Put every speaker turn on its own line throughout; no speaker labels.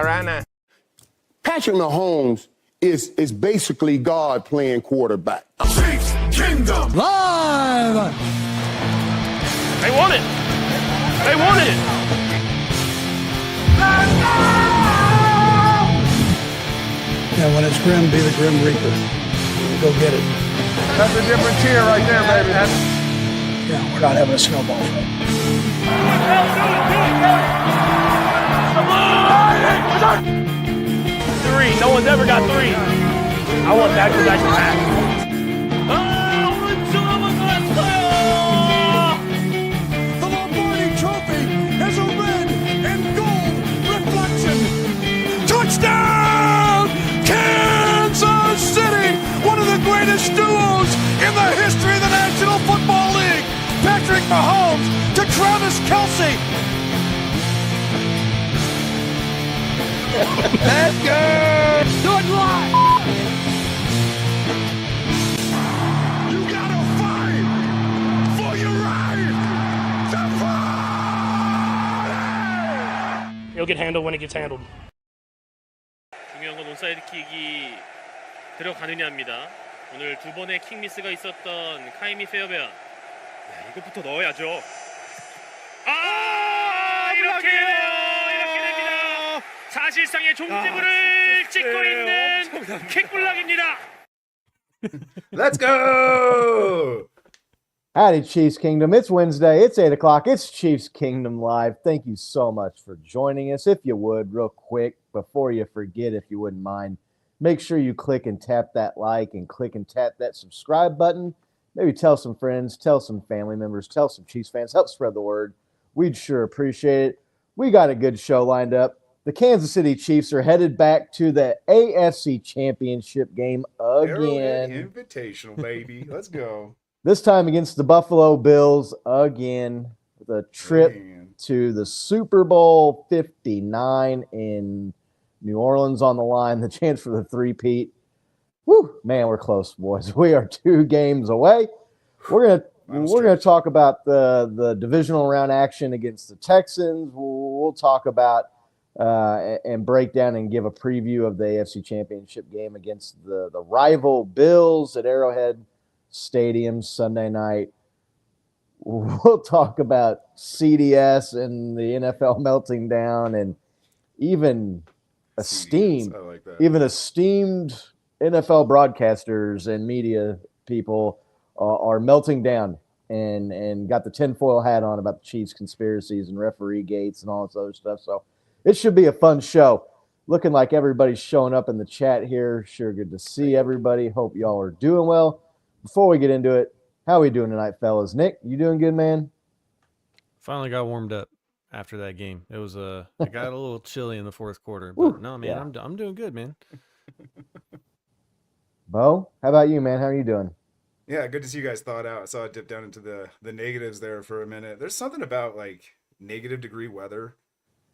right now.
Patrick Mahomes is basically God playing quarterback.
Chiefs Kingdom
Live!
They want it. They want it.
Yeah, when it's grim, be the Grim Reaper. Go get it.
That's a different tier right there, baby.
Yeah, we're not having a snowball fight.
Three. No one's ever got three. I want back-to-back back.
The Lombardi Trophy has a red and gold reflection. Touchdown! Kansas City! One of the greatest duos in the history of the National Football League. Patrick Mahomes to Travis Kelce.
Let's go!
Do it live!
You gotta fight for your right to fight.
It'll get handled when it gets handled.
중요한 건 온사이드 킥이 들어가느냐입니다. 오늘 두 번의 킥 미스가 있었던 카이미 페어베어. 네, 이것부터 넣어야죠. 이렇게 됩니다. 사실상의 종지부를 찍고 있는 킥블락입니다.
Let's go!
Howdy, Chiefs Kingdom. It's Wednesday. It's 8 o'clock. It's Chiefs Kingdom Live. Thank you so much for joining us. If you would, real quick, before you forget, if you wouldn't mind, make sure you click and tap that like and click and tap that subscribe button. Maybe tell some friends, tell some family members, tell some Chiefs fans. Help spread the word. We'd sure appreciate it. We got a good show lined up. The Kansas City Chiefs are headed back to the AFC Championship game again.
Invitational, baby. Let's go.
This time against the Buffalo Bills again. The trip to the Super Bowl 59 in New Orleans on the line. The chance for the three-peat. Woo, man, we're close, boys. We are 2 games away. We're gonna talk about the divisional round action against the Texans. We'll talk about and break down and give a preview of the AFC Championship game against the rival Bills at Arrowhead Stadium Sunday night. We'll talk about CDS and the NFL melting down, and even esteemed NFL broadcasters and media people are melting down and got the tinfoil hat on about the Chiefs conspiracies and referee gates and all this other stuff. So it should be a fun show. Looking like everybody's showing up in the chat here. Sure good to see everybody. Hope y'all are doing well. Before we get into it, how are we doing tonight, fellas? Nick, you doing good, man?
Finally got warmed up after that game. It was it got a little chilly in the fourth quarter, but no, man, yeah. I'm doing good, man.
Bo, how about you, man? How are you doing?
Yeah, good to see you guys thawed out. I saw it dip down into the negatives there for a minute. There's something about like negative degree weather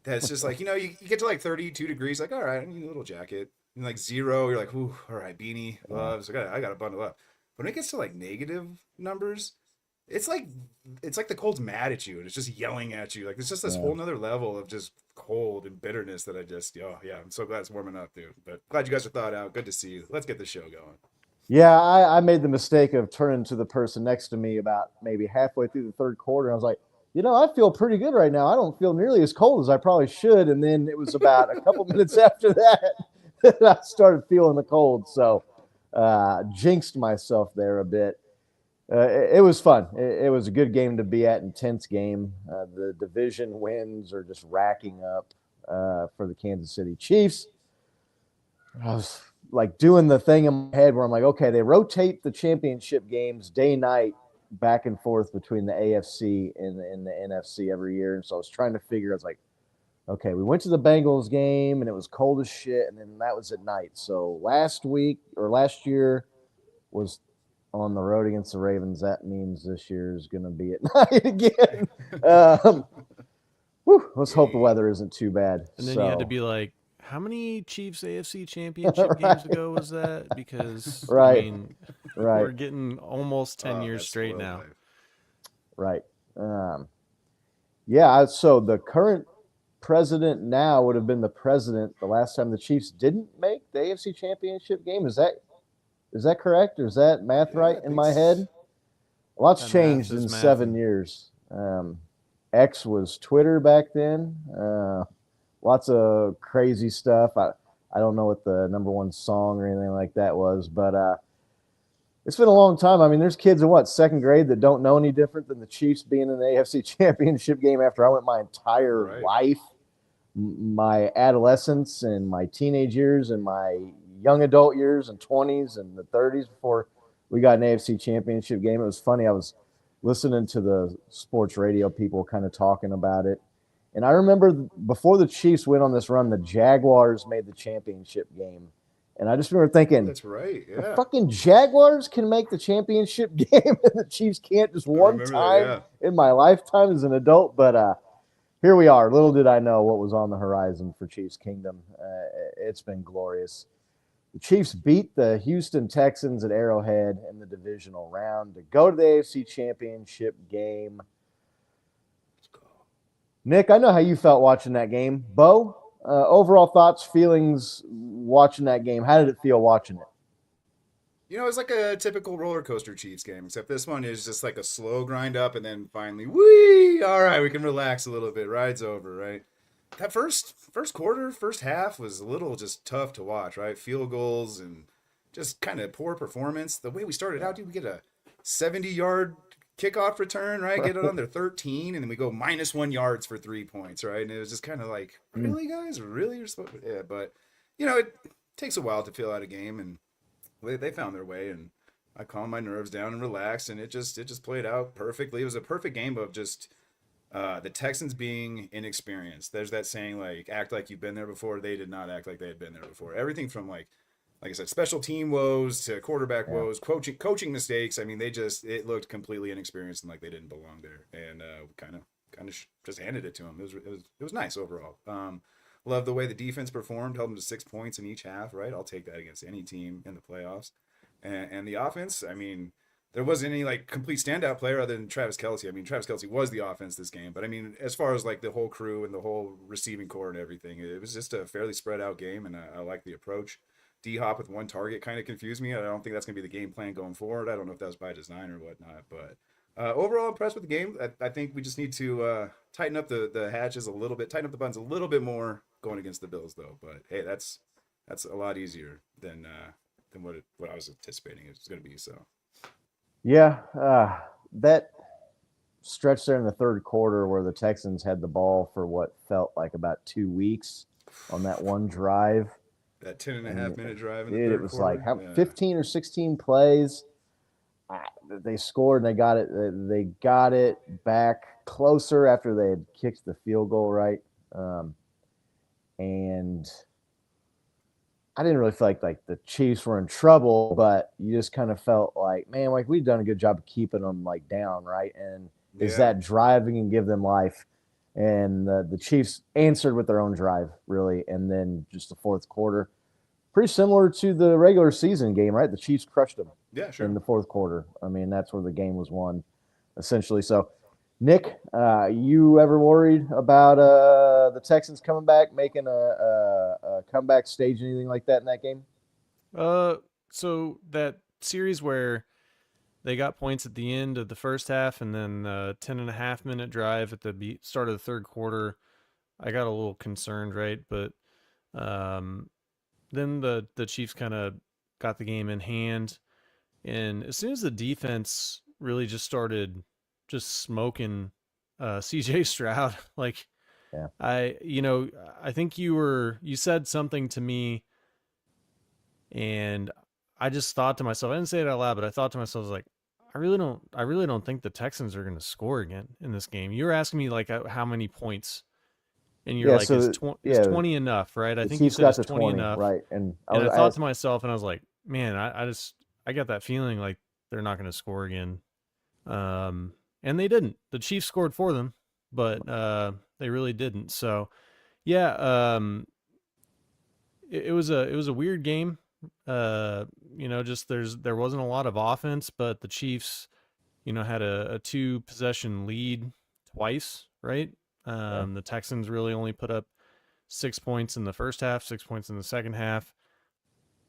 that's just like, you get to like 32 degrees, like, all right, I need a little jacket. And like 0, you're like, ooh, all right, beanie, gloves, I got to bundle up. But when it gets to like negative numbers, it's like the cold's mad at you and it's just yelling at you. Like it's just this whole nother level of just cold and bitterness that I'm so glad it's warming up, dude. But glad you guys are thawed out. Good to see you. Let's get this show going.
Yeah, I made the mistake of turning to the person next to me about maybe halfway through the third quarter. I was like, I feel pretty good right now. I don't feel nearly as cold as I probably should. And then it was about a couple minutes after that I started feeling the cold. So jinxed myself there a bit. It was fun. It was a good game to be at, intense game. The division wins are just racking up for the Kansas City Chiefs. I was like doing the thing in my head where I'm like, okay, they rotate the championship games day, night, back and forth between the AFC and the NFC every year. And so I was trying to figure, I was like, okay, we went to the Bengals game and it was cold as shit. And then that was at night. So last year was on the road against the Ravens. That means this year is going to be at night again. Let's hope the weather isn't too bad.
And then you had to be like, how many Chiefs AFC Championship games ago was that? Because we're getting almost 10 years straight now.
Right. So the current president now would have been the president the last time the Chiefs didn't make the AFC Championship game. Is that correct? Or is that math right in my head? A lot's changed in 7 years. X was Twitter back then. Lots of crazy stuff. I don't know what the number one song or anything like that was, but it's been a long time. I mean, there's kids in second grade that don't know any different than the Chiefs being in the AFC Championship game after I went my entire life, my adolescence and my teenage years and my young adult years and 20s and the 30s before we got an AFC Championship game. It was funny. I was listening to the sports radio people kind of talking about it. And I remember before the Chiefs went on this run, the Jaguars made the championship game. And I just remember thinking,
that's right. Yeah.
The fucking Jaguars can make the championship game and the Chiefs can't just one time in my lifetime as an adult. But here we are. Little did I know what was on the horizon for Chiefs Kingdom. It's been glorious. The Chiefs beat the Houston Texans at Arrowhead in the divisional round to go to the AFC Championship game. Nick, I know how you felt watching that game. Bo, overall thoughts, feelings watching that game. How did it feel watching it?
You know, it's like a typical roller coaster Chiefs game, except this one is just like a slow grind up and then finally, whee! All right, we can relax a little bit. Ride's over, right? That first quarter, first half was a little just tough to watch, right? Field goals and just kind of poor performance. The way we started out, dude, we get a 70-yard kickoff return, right? Get it on their 13, and then we go -1 yards for 3 points, right? And it was just kind of like, really, guys? Really? Yeah, but, you know, it takes a while to fill out a game, and they found their way, and I calmed my nerves down and relaxed, and it just played out perfectly. It was a perfect game of just the Texans being inexperienced. There's that saying, like, act like you've been there before. They did not act like they had been there before. Everything from, like I said, special team woes to quarterback woes, coaching mistakes. I mean, it looked completely inexperienced and like they didn't belong there, and kind of just handed it to them. It was nice overall. Love the way the defense performed, held them to 6 points in each half. Right, I'll take that against any team in the playoffs. And the offense, I mean, there wasn't any like complete standout player other than Travis Kelce. I mean, Travis Kelce was the offense this game, but I mean, as far as like the whole crew and the whole receiving core and everything, it was just a fairly spread out game, and I like the approach. D-Hop with one target kind of confused me. I don't think that's going to be the game plan going forward. I don't know if that was by design or whatnot, but overall impressed with the game. I think we just need to tighten up the hatches a little bit, tighten up the buttons a little bit more going against the Bills, though. But hey, that's a lot easier than what I was anticipating it was going to be. So,
yeah, that stretch there in the third quarter where the Texans had the ball for what felt like about 2 weeks on that one drive.
That 10.5-minute drive in the
third
third
it was
quarter.
like 15 or 16 plays. They scored and they got it back closer after they had kicked the field goal, right? And I didn't really feel like the Chiefs were in trouble, but you just kind of felt like, man, like we've done a good job of keeping them like down, right? And is that driving and give them life? And the Chiefs answered with their own drive, really. And then just the fourth quarter, pretty similar to the regular season game, right? The Chiefs crushed them in the fourth quarter. I mean, that's where the game was won, essentially. So, Nick, you ever worried about the Texans coming back, making a comeback stage, anything like that in that game?
So that series where they got points at the end of the first half and then 10.5-minute drive at the start of the third quarter, I got a little concerned, right? But then the Chiefs kind of got the game in hand. And as soon as the defense really just started just smoking CJ Stroud, like I think you said something to me and I just thought to myself, I didn't say it out loud, but I thought to myself, I was like, I really don't think the Texans are going to score again in this game. You were asking me like how many points, and you're like, is 20 enough, right? I think you said it's 20 enough,
right?
And I thought to myself, and I was like, man, I got that feeling like they're not going to score again, and they didn't. The Chiefs scored for them, but they really didn't. So, yeah, it was a weird game. Just there wasn't a lot of offense, but the Chiefs, had a 2-possession lead twice, right? The Texans really only put up 6 points in the first half, 6 points in the second half.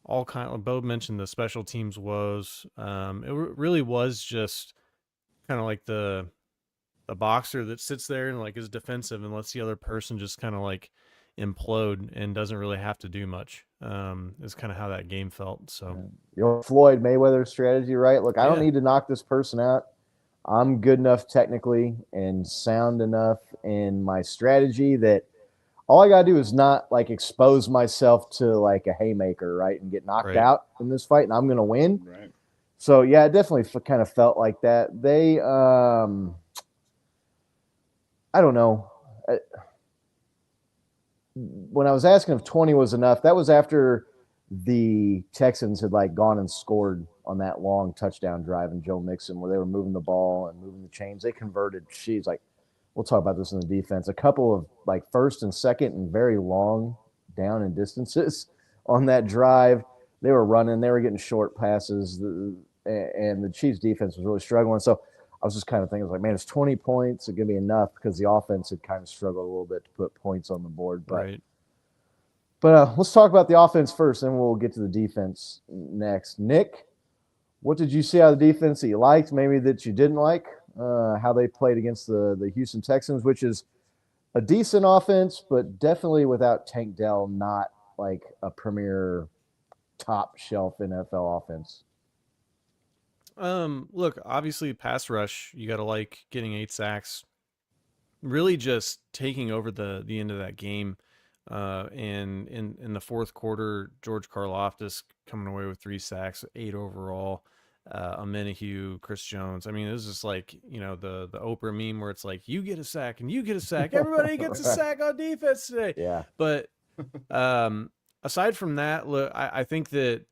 Bo mentioned the special teams woes. Really was just kind of like the boxer that sits there and like is defensive and lets the other person just kind of like implode and doesn't really have to do much. Is kind of how that game felt. So
Floyd Mayweather strategy, right? Look, I don't
Yeah.
need to knock this person out. I'm good enough technically and sound enough in my strategy that all I got to do is not like expose myself to like a haymaker, right? And get knocked
Right.
out in this fight and I'm going to win.
Right.
So yeah, it definitely kind of felt like that. They, I don't know. When I was asking if 20 was enough, that was after the Texans had like gone and scored on that long touchdown drive in Joe Mixon where they were moving the ball and moving the chains. They converted. She's like, we'll talk about this in the defense. A couple of like first and second and very long down and distances on that drive. They were running. They were getting short passes. And the Chiefs defense was really struggling. So I was just kind of thinking, like, man, it's 20 points. It's going to be enough because the offense had kind of struggled a little bit to put points on the board.
right.
But let's talk about the offense first, then we'll get to the defense next. Nick, what did you see out of the defense that you liked, maybe that you didn't like? How they played against the Houston Texans, which is a decent offense, but definitely without Tank Dell, not like a premier top shelf NFL offense.
Look, obviously pass rush, you got to like getting 8 sacks, really just taking over the end of that game. And in the fourth quarter, George Karlaftis coming away with 3 sacks, 8 overall. Amenahue, Chris Jones. I mean, it was just like, the Oprah meme where it's like, you get a sack and you get a sack. Everybody gets a sack on defense today.
Yeah.
But aside from that, look, I think that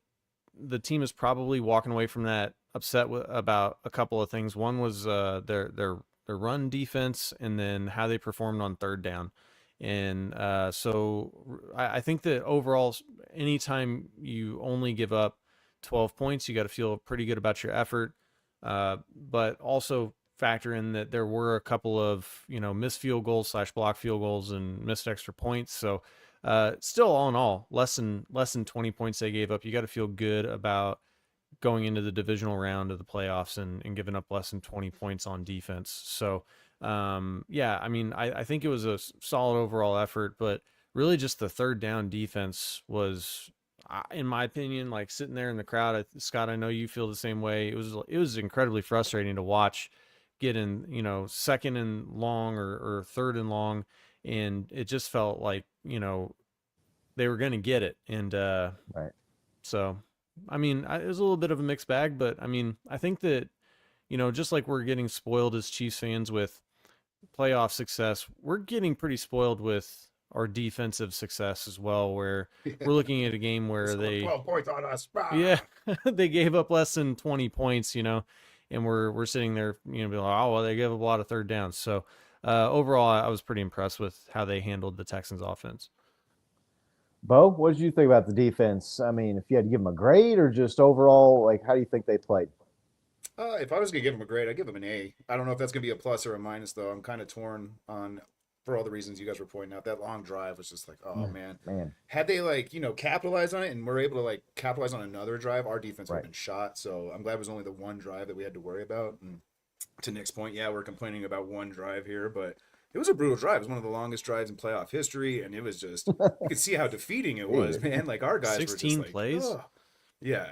the team is probably walking away from that upset about a couple of things. One was their run defense, and then how they performed on third down. And so I think that overall, anytime you only give up 12 points, you got to feel pretty good about your effort. But also factor in that there were a couple of, missed field goals / block field goals and missed extra points. So still all in all, less than 20 points they gave up. You got to feel good about going into the divisional round of the playoffs and giving up less than 20 points on defense. So yeah, I mean, I think it was a solid overall effort, but really just the third down defense was, in my opinion, like sitting there in the crowd. Scott, I know you feel the same way. It was incredibly frustrating to watch getting, second and long or third and long. And it just felt like, they were going to get it. And
Right.
So, I mean, it was a little bit of a mixed bag, but I mean, I think that, just like we're getting spoiled as Chiefs fans with playoff success, we're getting pretty spoiled with our defensive success as well, where we're looking at a game where they
12 points on us.
yeah, they gave up less than 20 points, and we're sitting there, being like, oh, well, they gave up a lot of third downs. So overall, I was pretty impressed with how they handled the Texans offense.
Bo, what did you think about the defense? I mean, if you had to give them a grade or just overall, like, how do you think they played?
If I was going to give them a grade, I'd give them an A. I don't know if that's going to be a plus or a minus, though. I'm kind of torn on, for all the reasons you guys were pointing out. That long drive was just like, oh, man. Had they, capitalized on it and were able to, capitalize on another drive, our defense would have been shot. So I'm glad it was only the one drive that we had to worry about. And to Nick's point, yeah, we're complaining about one drive here, but it was a brutal drive. It was one of the longest drives in playoff history, and it was just, you could see how defeating it was, man. Like, our guys
16
were just
plays?
oh. Yeah,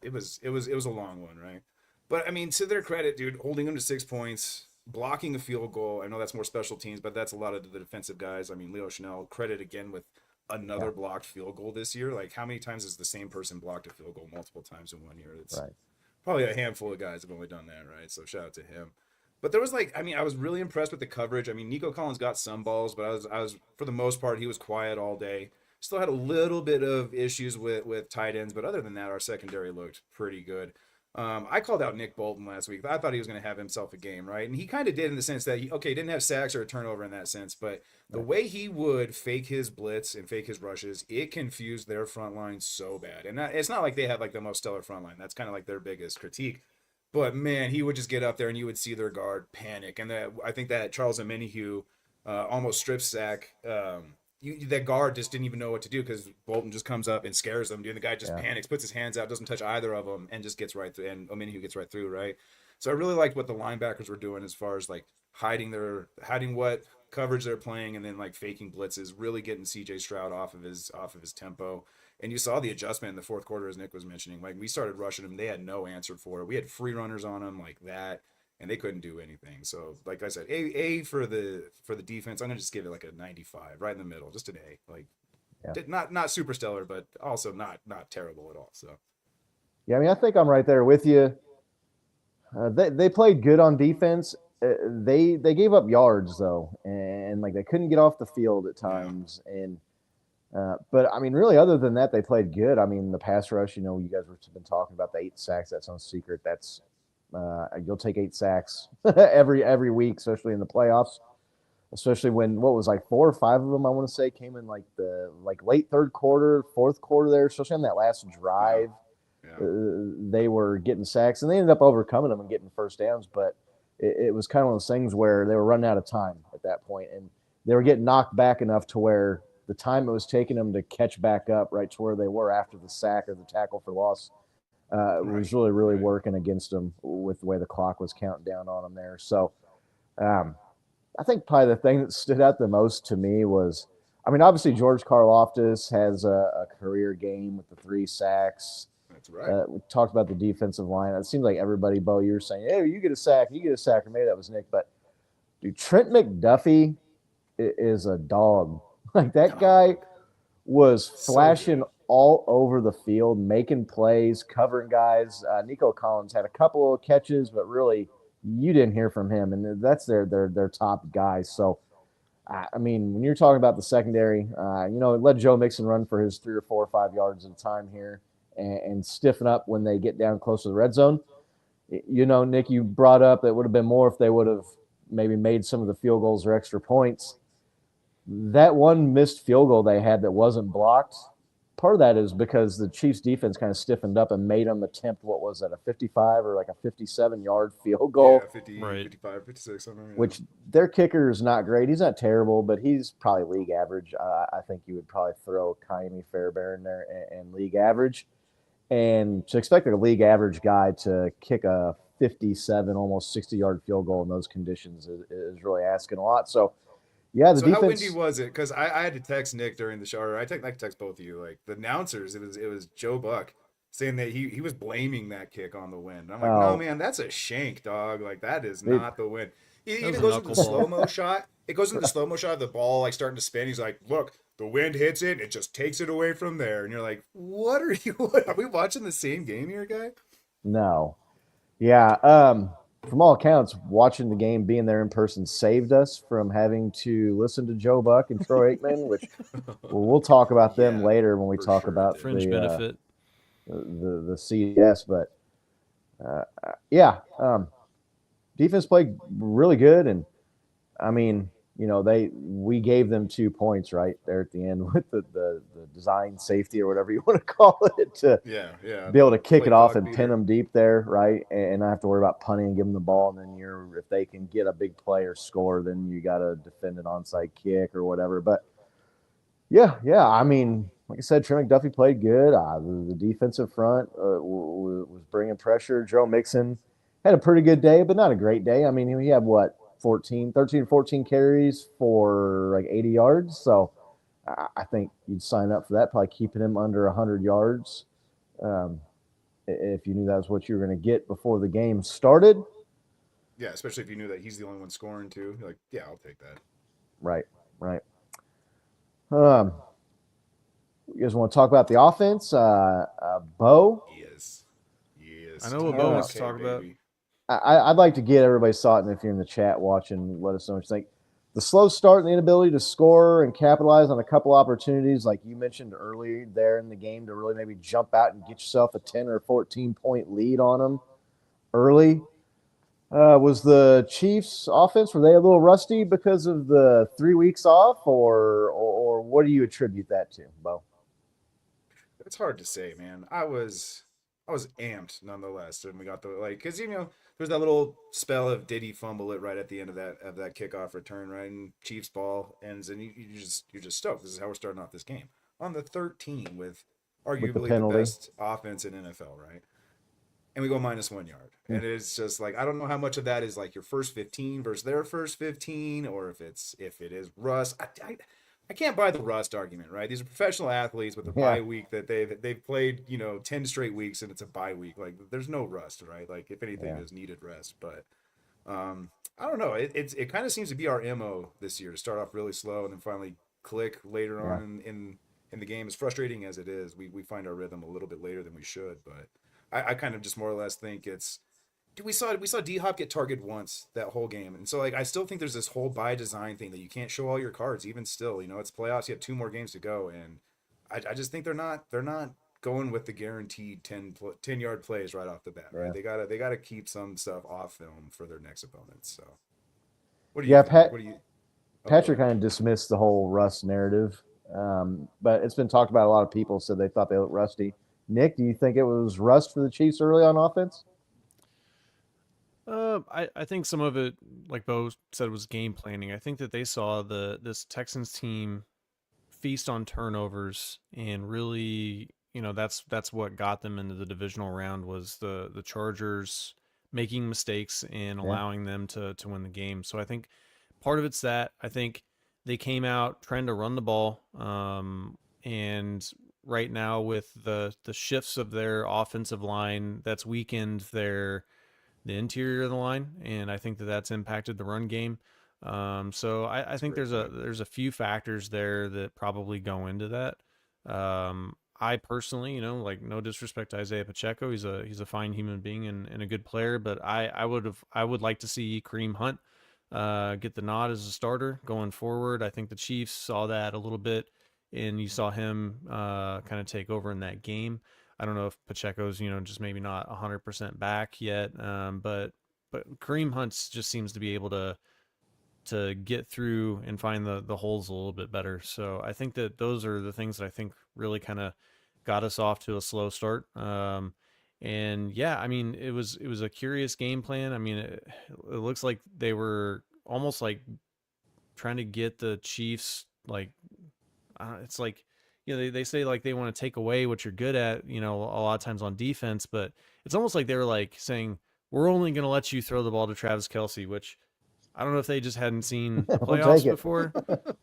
it was a long one, right? But, I mean, to their credit, dude, holding them to 6 points, blocking a field goal. I know that's more special teams, but that's a lot of the defensive guys. I mean, Leo Chanel, credit again with another blocked field goal this year. Like, how many times has the same person blocked a field goal multiple times in 1 year? It's probably a handful of guys have only done that, right? So shout out to him. But there was I was really impressed with the coverage. I mean, Nico Collins got some balls, but I was for the most part, he was quiet all day. Still had a little bit of issues with tight ends, but other than that, our secondary looked pretty good. I called out Nick Bolton last week. I thought he was going to have himself a game, right? And he kind of did in the sense that, he didn't have sacks or a turnover in that sense, but the way he would fake his blitz and fake his rushes, it confused their front line so bad. And it's not like they have the most stellar front line. That's kind of their biggest critique. But, man, he would just get up there and you would see their guard panic. And I think that Charles Amenahue almost strip sack. That guard just didn't even know what to do because Bolton just comes up and scares them. Dude, the guy just panics, puts his hands out, doesn't touch either of them, and just gets right through. And Omenihu gets right through, right? So I really liked what the linebackers were doing as far as like hiding what coverage they're playing, and then like faking blitzes, really getting CJ Stroud off of his tempo. And you saw the adjustment in the fourth quarter, as Nick was mentioning. Like we started rushing them, they had no answer for it. We had free runners on them like that, and they couldn't do anything. So, like I said, A for the defense. I'm gonna just give it like a 95, right in the middle, just an A. Like, not super stellar, but also not terrible at all. So,
yeah, I mean, I think I'm right there with you. They played good on defense. They gave up yards though, and like they couldn't get off the field at times. And but I mean, really, other than that, they played good. I mean, the pass rush. You know, you guys have been talking about the 8 sacks. That's no secret. That's you'll take 8 sacks every week, especially in the playoffs. Especially when what was like 4 or 5 of them, I want to say, came in like the late third quarter, fourth quarter there, especially on that last drive. They were getting sacks, and they ended up overcoming them and getting first downs. But it was kind of one of those things where they were running out of time at that point, and they were getting knocked back enough to where the time it was taking them to catch back up right to where they were after the sack or the tackle for loss was really working against them with the way the clock was counting down on them there. So I think probably the thing that stood out the most to me was, I mean, obviously George Karlaftis has a career game with the 3 sacks.
That's right.
We talked about the defensive line. It seems like everybody, Bo, you were saying, hey, you get a sack, or maybe that was Nick. But dude, Trent McDuffie is a dog. Like that guy was flashing all over the field, making plays, covering guys. Nico Collins had a couple of catches, but really you didn't hear from him, and that's their top guy. So, I mean, when you're talking about the secondary, let Joe Mixon run for his 3 or 4 or 5 yards at a time here and stiffen up when they get down close to the red zone. You know, Nick, you brought up that it would have been more if they would have maybe made some of the field goals or extra points. That one missed field goal they had that wasn't blocked, part of that is because the Chiefs defense kind of stiffened up and made them attempt, what was that, a 55 or like a 57-yard field goal?
Yeah, 50, 55, 56, something. Yeah.
Which their kicker is not great. He's not terrible, but he's probably league average. I think you would probably throw Kaimi Fairbairn in there and league average. And to expect a league average guy to kick a 57, almost 60-yard field goal in those conditions is really asking a lot. So, yeah, the defense.
How windy was it? Because I had to text Nick during the show. Or I text both of you. Like the announcers, it was Joe Buck saying that he was blaming that kick on the wind. I'm like, no, man, that's a shank, dog. Like that is not the wind. It even goes into the slow-mo shot. It goes into the slow-mo shot of the ball like starting to spin. He's like, look, the wind hits it, it just takes it away from there. And you're like, what are we watching the same game here, guy?
No. Yeah. From all accounts, watching the game, being there in person, saved us from having to listen to Joe Buck and Troy Aikman, which we'll talk about them later when we talk about
fringe benefit,
the CS. But defense played really good, and I mean, we gave them 2 points right there at the end with the design safety or whatever you want to call it to be able to kick it off and pin them deep there, right? And not have to worry about punting and give them the ball. And then if they can get a big play or score, then you got to defend an onside kick or whatever. But yeah. I mean, like I said, Trent McDuffie played good. The defensive front was bringing pressure. Joe Mixon had a pretty good day, but not a great day. I mean, he had 13 or 14 carries for like 80 yards. So I think you'd sign up for that, probably keeping him under 100 yards if you knew that was what you were going to get before the game started.
Yeah, especially if you knew that he's the only one scoring too. You're like, yeah, I'll take that.
Right. You guys want to talk about the offense? Bo?
Yes.
I know what Bo wants to talk about.
I'd like to get everybody's thought, and if you're in the chat watching, let us know what you think. The slow start and the inability to score and capitalize on a couple opportunities, like you mentioned earlier there in the game, to really maybe jump out and get yourself a 10 or 14-point lead on them early. Was the Chiefs' offense, were they a little rusty because of the 3 weeks off, or what do you attribute that to, Bo?
It's hard to say, man. I was I was amped nonetheless, and we got the because there's that little spell of did he fumble it right at the end of that kickoff return, right? And Chiefs ball ends, and you're just stoked. This is how we're starting off this game on the 13 with arguably the best offense in NFL, right? And we go -1 yard, and it's just like I don't know how much of that is like your first 15 versus their first 15, or if it is rust. I can't buy the rust argument, right? These are professional athletes with a bye week that they've played 10 straight weeks, and it's a bye week. Like there's no rust, right? Like if anything, there's needed rest. But I don't know. It kind of seems to be our MO this year to start off really slow and then finally click later on in the game. As frustrating as it is, we find our rhythm a little bit later than we should. But I kind of just more or less think it's. We saw D-Hop get targeted once that whole game. And so, like, I still think there's this whole by design thing that you can't show all your cards, even still. It's playoffs. You have 2 more games to go. And I just think they're not going with the guaranteed 10-yard plays right off the bat. Right? They gotta keep some stuff off film for their next opponents. So, what do you think?
Patrick kind of dismissed the whole rust narrative. But it's been talked about. A lot of people said they thought they looked rusty. Nick, do you think it was rust for the Chiefs early on offense?
I think some of it, like Bo said, was game planning. I think that they saw this Texans team feast on turnovers, and really, that's what got them into the divisional round was the Chargers making mistakes and allowing them to win the game. So I think part of it's that. I think they came out trying to run the ball, and right now with the shifts of their offensive line, that's weakened the interior of the line, and I think that's impacted the run game. So I think there's a few factors there that probably go into that. I personally, like no disrespect to Isaiah Pacheco, he's a fine human being and a good player, but I would like to see Kareem Hunt get the nod as a starter going forward. I think the Chiefs saw that a little bit, and you saw him kind of take over in that game. I don't know if Pacheco's, just maybe not 100% back yet, but Kareem Hunt just seems to be able to get through and find the holes a little bit better. So I think that those are the things that I think really kind of got us off to a slow start. And yeah, I mean, it was a curious game plan. I mean, it looks like they were almost like trying to get the Chiefs, like, it's like, they say like they want to take away what you're good at, a lot of times on defense, but it's almost like they were like saying, we're only going to let you throw the ball to Travis Kelce, which I don't know if they just hadn't seen the playoffs before,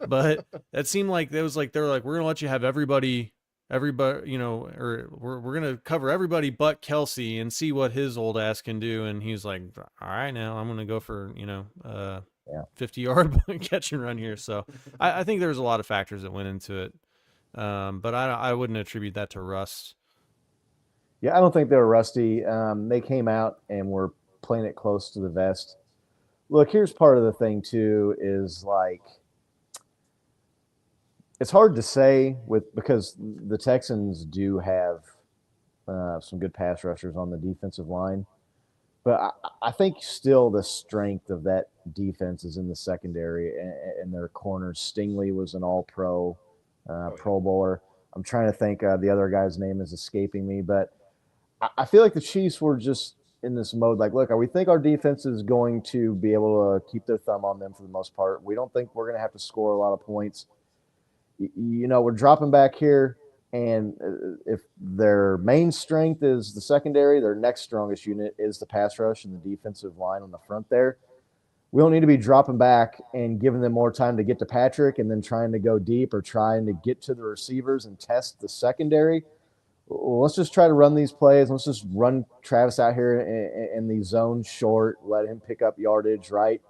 but that seemed like they're like, we're going to let you have everybody, or we're going to cover everybody but Kelce and see what his old ass can do. And he's like, all right, now I'm going to go for, 50-yard catch and run here. So I think there's a lot of factors that went into it. But I wouldn't attribute that to rust.
Yeah, I don't think they were rusty. They came out and were playing it close to the vest. Look, here's part of the thing too, is like, it's hard to say because the Texans do have some good pass rushers on the defensive line, but I think still the strength of that defense is in the secondary and their corners. Stingley was an all-pro. Pro Bowler. I'm trying to think. The other guy's name is escaping me, but I feel like the Chiefs were just in this mode. Like, look, we think our defense is going to be able to keep their thumb on them for the most part. We don't think we're going to have to score a lot of points. We're dropping back here, and if their main strength is the secondary, their next strongest unit is the pass rush and the defensive line on the front there. We don't need to be dropping back and giving them more time to get to Patrick and then trying to go deep or trying to get to the receivers and test the secondary. Well, let's just try to run these plays. Let's just run Travis out here in these zones short, let him pick up yardage, right?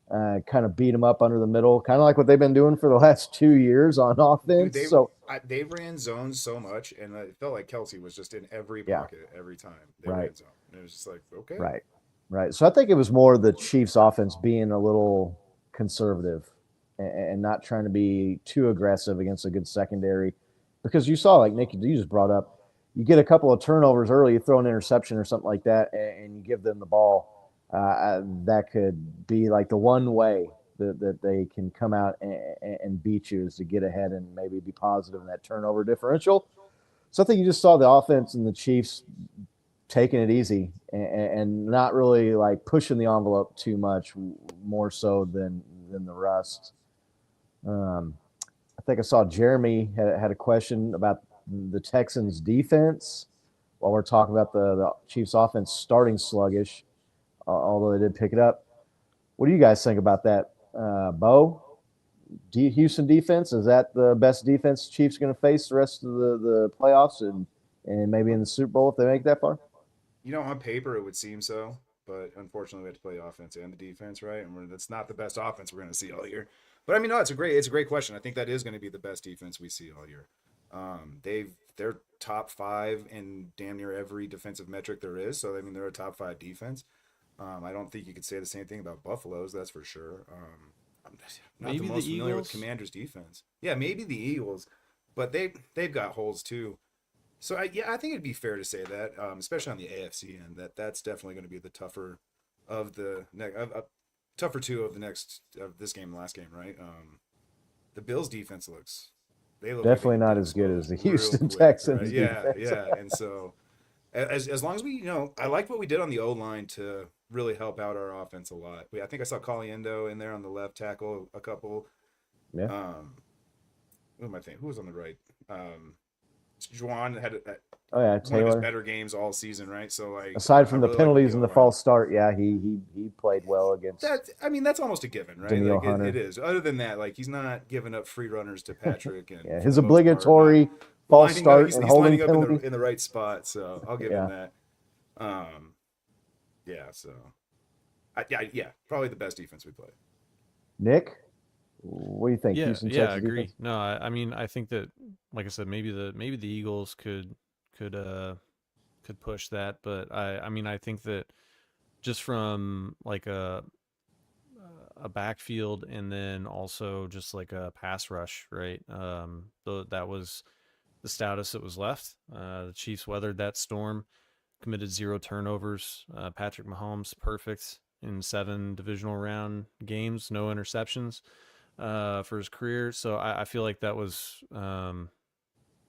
Kind of beat him up under the middle, kind of like what they've been doing for the last 2 years on offense.
They ran zones so much, and it felt like Kelce was just in every pocket every time they ran zone. And it was just like, okay.
Right. So I think it was more the Chiefs offense being a little conservative and not trying to be too aggressive against a good secondary, because you saw, like Nick, you just brought up, you get a couple of turnovers early, you throw an interception or something like that, and you give them the ball. That could be like the one way that they can come out and beat you, is to get ahead and maybe be positive in that turnover differential. So I think you just saw the offense and the Chiefs taking it easy and not really like pushing the envelope too much, more so than the rust. I think I saw Jeremy had a question about the Texans defense while we're talking about the Chiefs offense starting sluggish, although they did pick it up. What do you guys think about that, Bo? Houston defense, is that the best defense Chiefs going to face the rest of the playoffs and maybe in the Super Bowl if they make that far?
On paper it would seem so, but unfortunately we have to play offense and the defense, right? And that's not the best offense we're going to see all year. But I mean, no, it's a great question. I think that is going to be the best defense we see all year. They're top 5 in damn near every defensive metric there is. So I mean, they're a top 5 defense. I don't think you could say the same thing about Buffalo's. That's for sure. I'm not
Maybe
the most
the
familiar with
Eagles?
Commanders' defense. Yeah, maybe the Eagles, but they've got holes too. So I think it'd be fair to say that, especially on the AFC end, that's definitely going to be the tougher of the tougher two of the next of this game and last game, right? The Bills' defense they look
Definitely
like
not
they
as good as the
real
Houston
quick,
Texans
right? Yeah,
defense.
yeah, and so as long as we, I liked what we did on the O-line to really help out our offense a lot. I think I saw Caliendo in there on the left tackle a couple.
Yeah.
Who am I thinking? Who was on the right? Juwan had
Oh yeah,
one of his
Taylor.
better games all season, right? So like,
Aside from
I
the
really like
penalties and the
O-line.
false start, yeah, he played well against.
That's almost a given, right?
Danielle
Like
Hunter.
it is. Other than that, like he's not giving up free runners to Patrick and
Yeah,
for
his
the most part,
obligatory
not
false
lining up-
start
he's
and holding
lining up
penalty.
in the right spot. So I'll give him
Yeah.
that. Yeah. So, yeah, probably the best defense we played.
Nick, what do you think?
Yeah,
Houston
yeah, I
Texans
agree.
defense?
No, I mean, I think that, like I said, maybe the Eagles could push that, but I mean, I think that just from like a backfield and then also just like a pass rush, right? That was the stoutest that was left. The Chiefs weathered that storm, committed 0 turnovers. Patrick Mahomes perfect in 7 divisional round games, no interceptions for his career. So I feel like that was.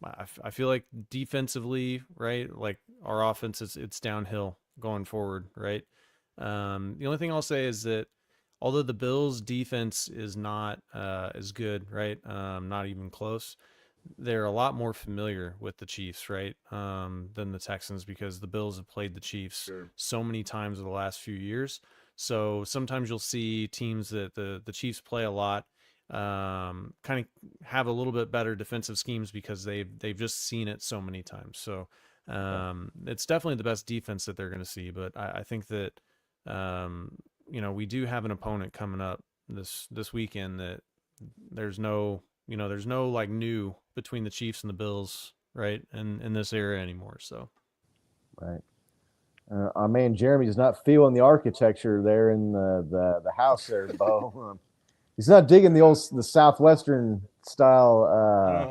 I feel like defensively, right? Like our offense it's downhill going forward, right? The only thing I'll say is that although the Bills' defense is not as good, right? Not even close. They're a lot more familiar with the Chiefs, right? Than the Texans, because the Bills have played the Chiefs so many times in the last few years. So sometimes you'll see teams that the Chiefs play a lot kind of have a little bit better defensive schemes because they've just seen it so many times. So it's definitely the best defense that they're going to see. But I think that we do have an opponent coming up this weekend that there's no like new between the Chiefs and the Bills, right? And in this era anymore. So
Right. Our man Jeremy's not feeling the architecture there in the house there, Bo. He's not digging the Southwestern style.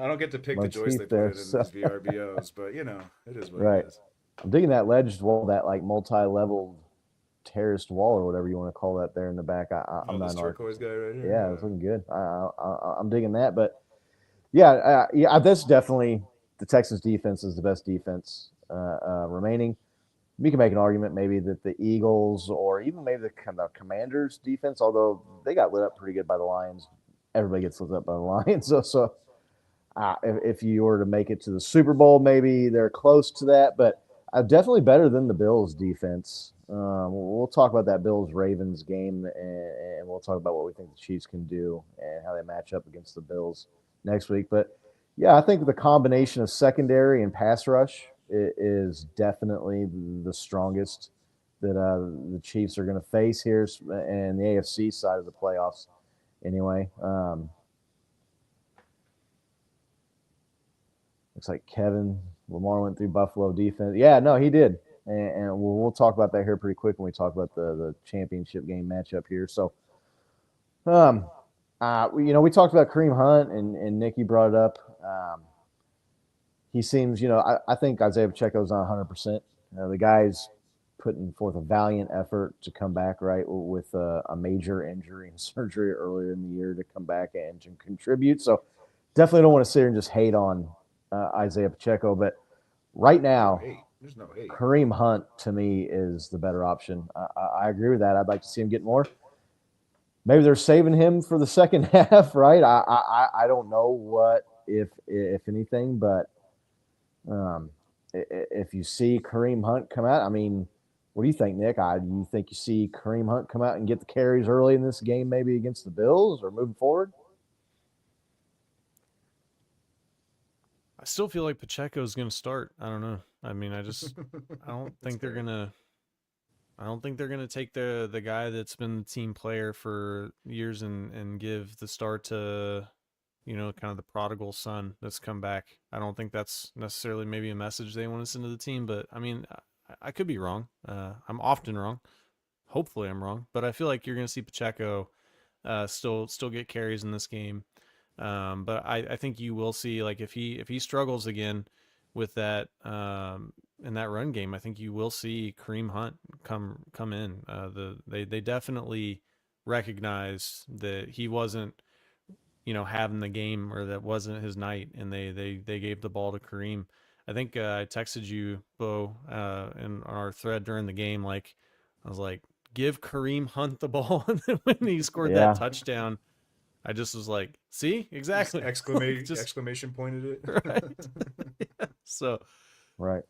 I don't get to pick the joist they
motif
put
there,
in
so-
his VRBOs, but it is what
Right.
it is.
I'm digging that ledged wall, that like multi-level terraced wall or whatever you want to call that there in the back. I'm not
this
an architect.
turquoise guy right here.
Yeah, it's looking good. I'm digging that, but yeah, that's definitely the Texans defense is the best defense remaining. We can make an argument maybe that the Eagles or even maybe the Commanders defense, although they got lit up pretty good by the Lions. Everybody gets lit up by the Lions. So if you were to make it to the Super Bowl, maybe they're close to that, but definitely better than the Bills defense. We'll talk about that Bills-Ravens game, and we'll talk about what we think the Chiefs can do and how they match up against the Bills next week. But, yeah, I think the combination of secondary and pass rush is definitely the strongest that the Chiefs are going to face here, and the AFC side of the playoffs anyway. Looks like Kevin Lamar went through Buffalo defense. Yeah, no, he did. And we'll talk about that here pretty quick when we talk about the championship game matchup here. So, we talked about Kareem Hunt, and Nikki brought it up. He seems, I think Isaiah Pacheco's not 100%. The guy's putting forth a valiant effort to come back, right, with a major injury and surgery earlier in the year to come back and to contribute. So, definitely don't want to sit here and just hate on Isaiah Pacheco, but right now,
There's no hate.
Kareem Hunt to me is the better option. I agree with that. I'd like to see him get more. Maybe they're saving him for the second half, right? I don't know what if anything, but if you see Kareem Hunt come out, I mean, what do you think, Nick? Do you think you see Kareem Hunt come out and get the carries early in this game, maybe against the Bills or moving forward?
I still feel like Pacheco's going to start. I don't know. I mean, I don't think they're going to. I don't think they're going to take the guy that's been the team player for years and give the start to, kind of the prodigal son that's come back. I don't think that's necessarily maybe a message they want to send to the team, but I mean, I could be wrong. I'm often wrong. Hopefully I'm wrong, but I feel like you're going to see Pacheco still get carries in this game. But I think you will see, like, if he struggles again with that in that run game, I think you will see Kareem Hunt come in. They definitely recognize that he wasn't having the game, or that wasn't his night, and they gave the ball to Kareem. I think I texted you, Bo, in our thread during the game. Like, I was like, give Kareem Hunt the ball, and then when he scored that touchdown, I just was like, see, exactly.
Exclamation pointed it.
Right. Yeah. So.
Right.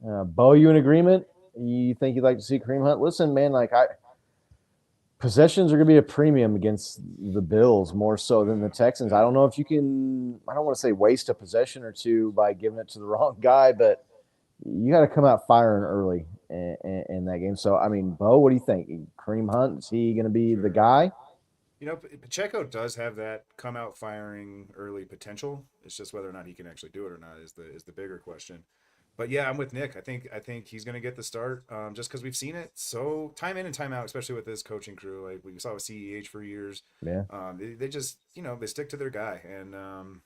Bo, you in agreement? You think you'd like to see Kareem Hunt? Listen, man, possessions are going to be a premium against the Bills more so than the Texans. I don't know if you can, I don't want to say waste a possession or two by giving it to the wrong guy, but you got to come out firing early in that game. So, I mean, Bo, what do you think? Kareem Hunt, is he going to be the guy?
Pacheco does have that come out firing early potential. It's just whether or not he can actually do it or not is the bigger question. But yeah, I'm with Nick. I think he's going to get the start, just because we've seen it so time in and time out, especially with this coaching crew. Like we saw with CEH for years.
Yeah.
They just they stick to their guy, and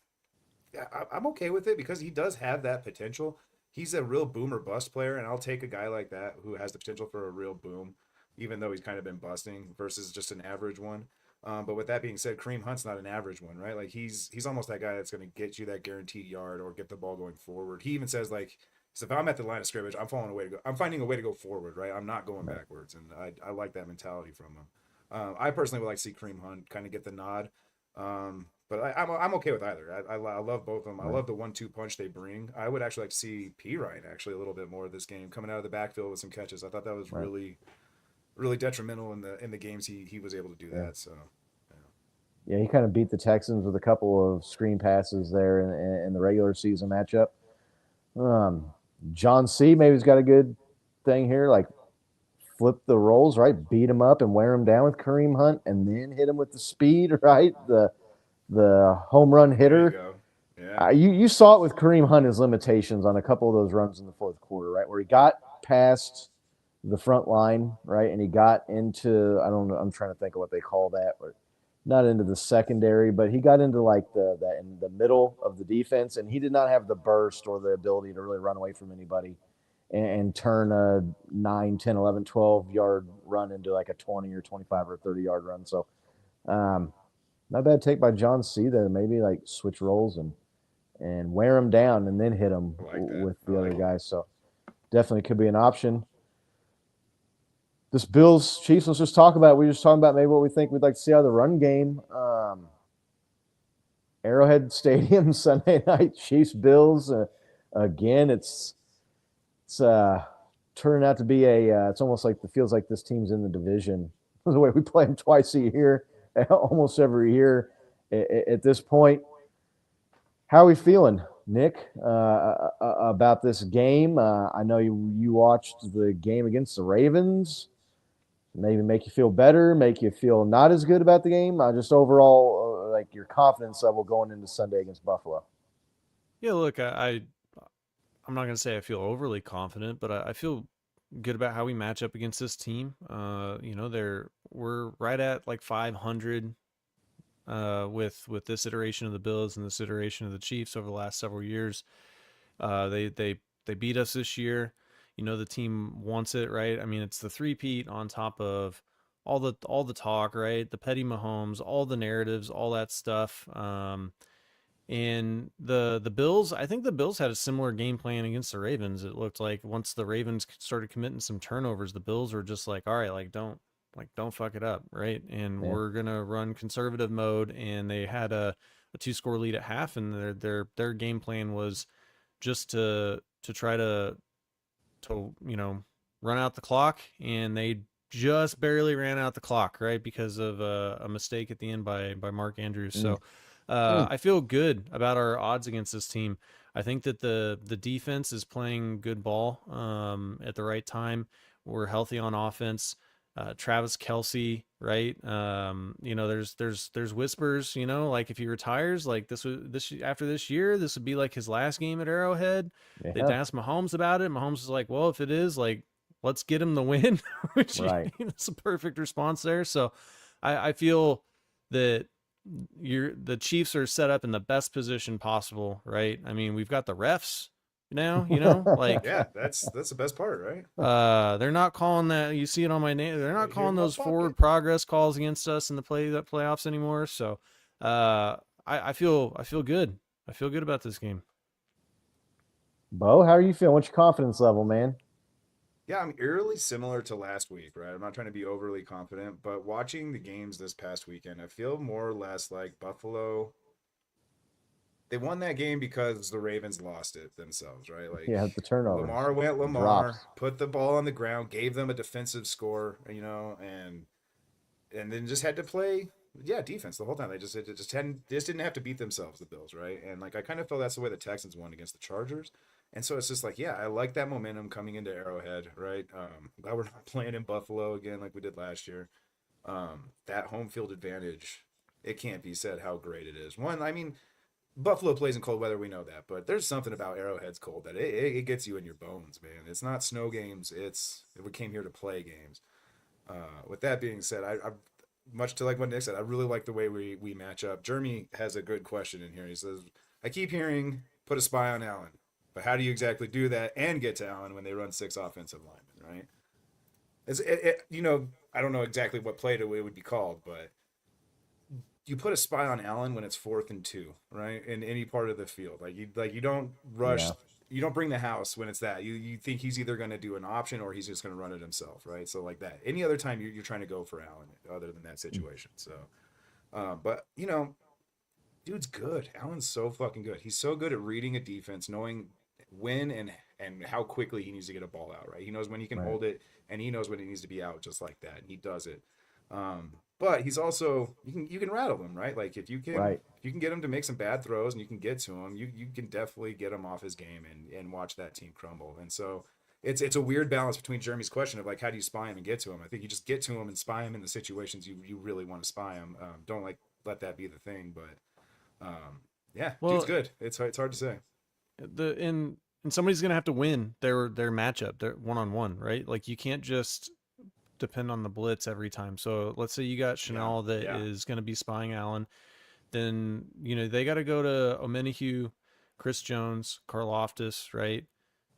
yeah, I'm okay with it because he does have that potential. He's a real boom or bust player, and I'll take a guy like that who has the potential for a real boom, even though he's kind of been busting versus just an average one. But with that being said, Kareem Hunt's not an average one, right? Like he's almost that guy that's going to get you that guaranteed yard or get the ball going forward. He even says, like, so if I'm at the line of scrimmage, I'm finding a way to go forward, right? I'm not going backwards, and I like that mentality from him. I personally would like to see Kareem Hunt kind of get the nod, but I'm okay with either. I love both of them. I love the 1-2 punch they bring. I would actually like to see P. Ryan actually a little bit more of this game, coming out of the backfield with some catches. I thought that was really detrimental in the games he was able to do that. So
yeah, he kind of beat the Texans with a couple of screen passes there in the regular season matchup. John C. maybe has got a good thing here, like flip the roles, right? Beat him up and wear him down with Kareem Hunt, and then hit him with the speed, right? The home run hitter.
There you go. Yeah.
You saw it with Kareem Hunt, his limitations on a couple of those runs in the fourth quarter, right? Where he got past the front line, right? And he got into, I don't know, I'm trying to think of what they call that, but not into the secondary, but he got into like in the middle of the defense, and he did not have the burst or the ability to really run away from anybody and turn a 9, 10, 11, 12-yard run into like a 20 or 25 or 30-yard run. So not bad take by John C. there. Maybe like switch roles and wear him down and then hit him with the other guys. So definitely could be an option. This Bills Chiefs, let's just talk about. We were just talking about maybe what we think we'd like to see out of the run game. Arrowhead Stadium Sunday night, Chiefs Bills. Again, it's turning out to be it's almost like it feels like this team's in the division. The way we play them twice a year, almost every year at this point. How are we feeling, Nick, about this game? I know you watched the game against the Ravens. Maybe make you feel better, make you feel not as good about the game. Just overall, like your confidence level going into Sunday against Buffalo.
Yeah, look, I'm not going to say I feel overly confident, but I feel good about how we match up against this team. We're right at like 500 with this iteration of the Bills and this iteration of the Chiefs over the last several years. They beat us this year. The team wants it, right? I mean, it's the three-peat on top of all the talk, right? The petty Mahomes, all the narratives, all that stuff. And the Bills, I think the Bills had a similar game plan against the Ravens. It looked like once the Ravens started committing some turnovers, the Bills were just like, all right, don't fuck it up, right? And we're gonna run conservative mode. And they had a 2-score lead at half, and their game plan was just to try to run out the clock, and they just barely ran out the clock, right, because of a mistake at the end by Mark Andrews. So I feel good about our odds against this team. I think that the defense is playing good ball at the right time. We're healthy on offense. Travis Kelce, right? There's whispers, like if he retires, like after this year, this would be like his last game at Arrowhead.
Yeah.
They'd ask Mahomes about it. Mahomes is like, well, if it is, like, let's get him the win, which is a perfect response there. So I feel that the Chiefs are set up in the best position possible, right? I mean, we've got the refs now, like
Yeah, that's the best part, right?
they're not calling that. You see it on my name. They're not calling those forward progress calls against us in the playoffs anymore. So I feel good. I feel good about this game.
Bo, how are you feeling? What's your confidence level, man?
Yeah, I'm eerily similar to last week, right? I'm not trying to be overly confident, but watching the games this past weekend, I feel more or less like Buffalo. They won that game because the Ravens lost it themselves, right? Like,
the turnover.
Lamar, put the ball on the ground, gave them a defensive score, and then just had to play, defense the whole time. They just didn't have to beat themselves, the Bills, right? And like I kind of feel that's the way the Texans won against the Chargers. And so it's just like, I like that momentum coming into Arrowhead, right? Glad we're not playing in Buffalo again like we did last year. That home field advantage, it can't be said how great it is. One, I mean, Buffalo plays in cold weather, we know that, but there's something about Arrowhead's cold that it gets you in your bones, man. It's not snow games. We came here to play games. With that being said, I much to like what Nick said, I really like the way we match up. Jeremy has a good question in here. He says, I keep hearing put a spy on Allen. But how do you exactly do that and get to Allen when they run 6 offensive linemen, right? I don't know exactly what play it would be called, but you put a spy on Allen when it's 4th and 2, right? In any part of the field. You don't rush, you don't bring the house when it's that. You think he's either going to do an option or he's just going to run it himself, right? So like that. Any other time you're trying to go for Allen other than that situation. So, but dude's good. Allen's so fucking good. He's so good at reading a defense, knowing when and how quickly he needs to get a ball out, right? He knows when he can hold it, and he knows when he needs to be out just like that, and he does it. But he's also you can rattle him, right? Like if you can get him to make some bad throws and you can get to him, you can definitely get him off his game and watch that team crumble. And so it's a weird balance between Jeremy's question of like how do you spy him and get to him. I think you just get to him and spy him in the situations you really want to spy him. Don't let that be the thing, but dude's good. It's hard to say.
And somebody's gonna have to win their matchup, their one-on-one, right? Like you can't just depend on the blitz every time. So let's say you got Chanel that is going to be spying Allen, then they got to go to Omenihu, Chris Jones, Karlaftis, right?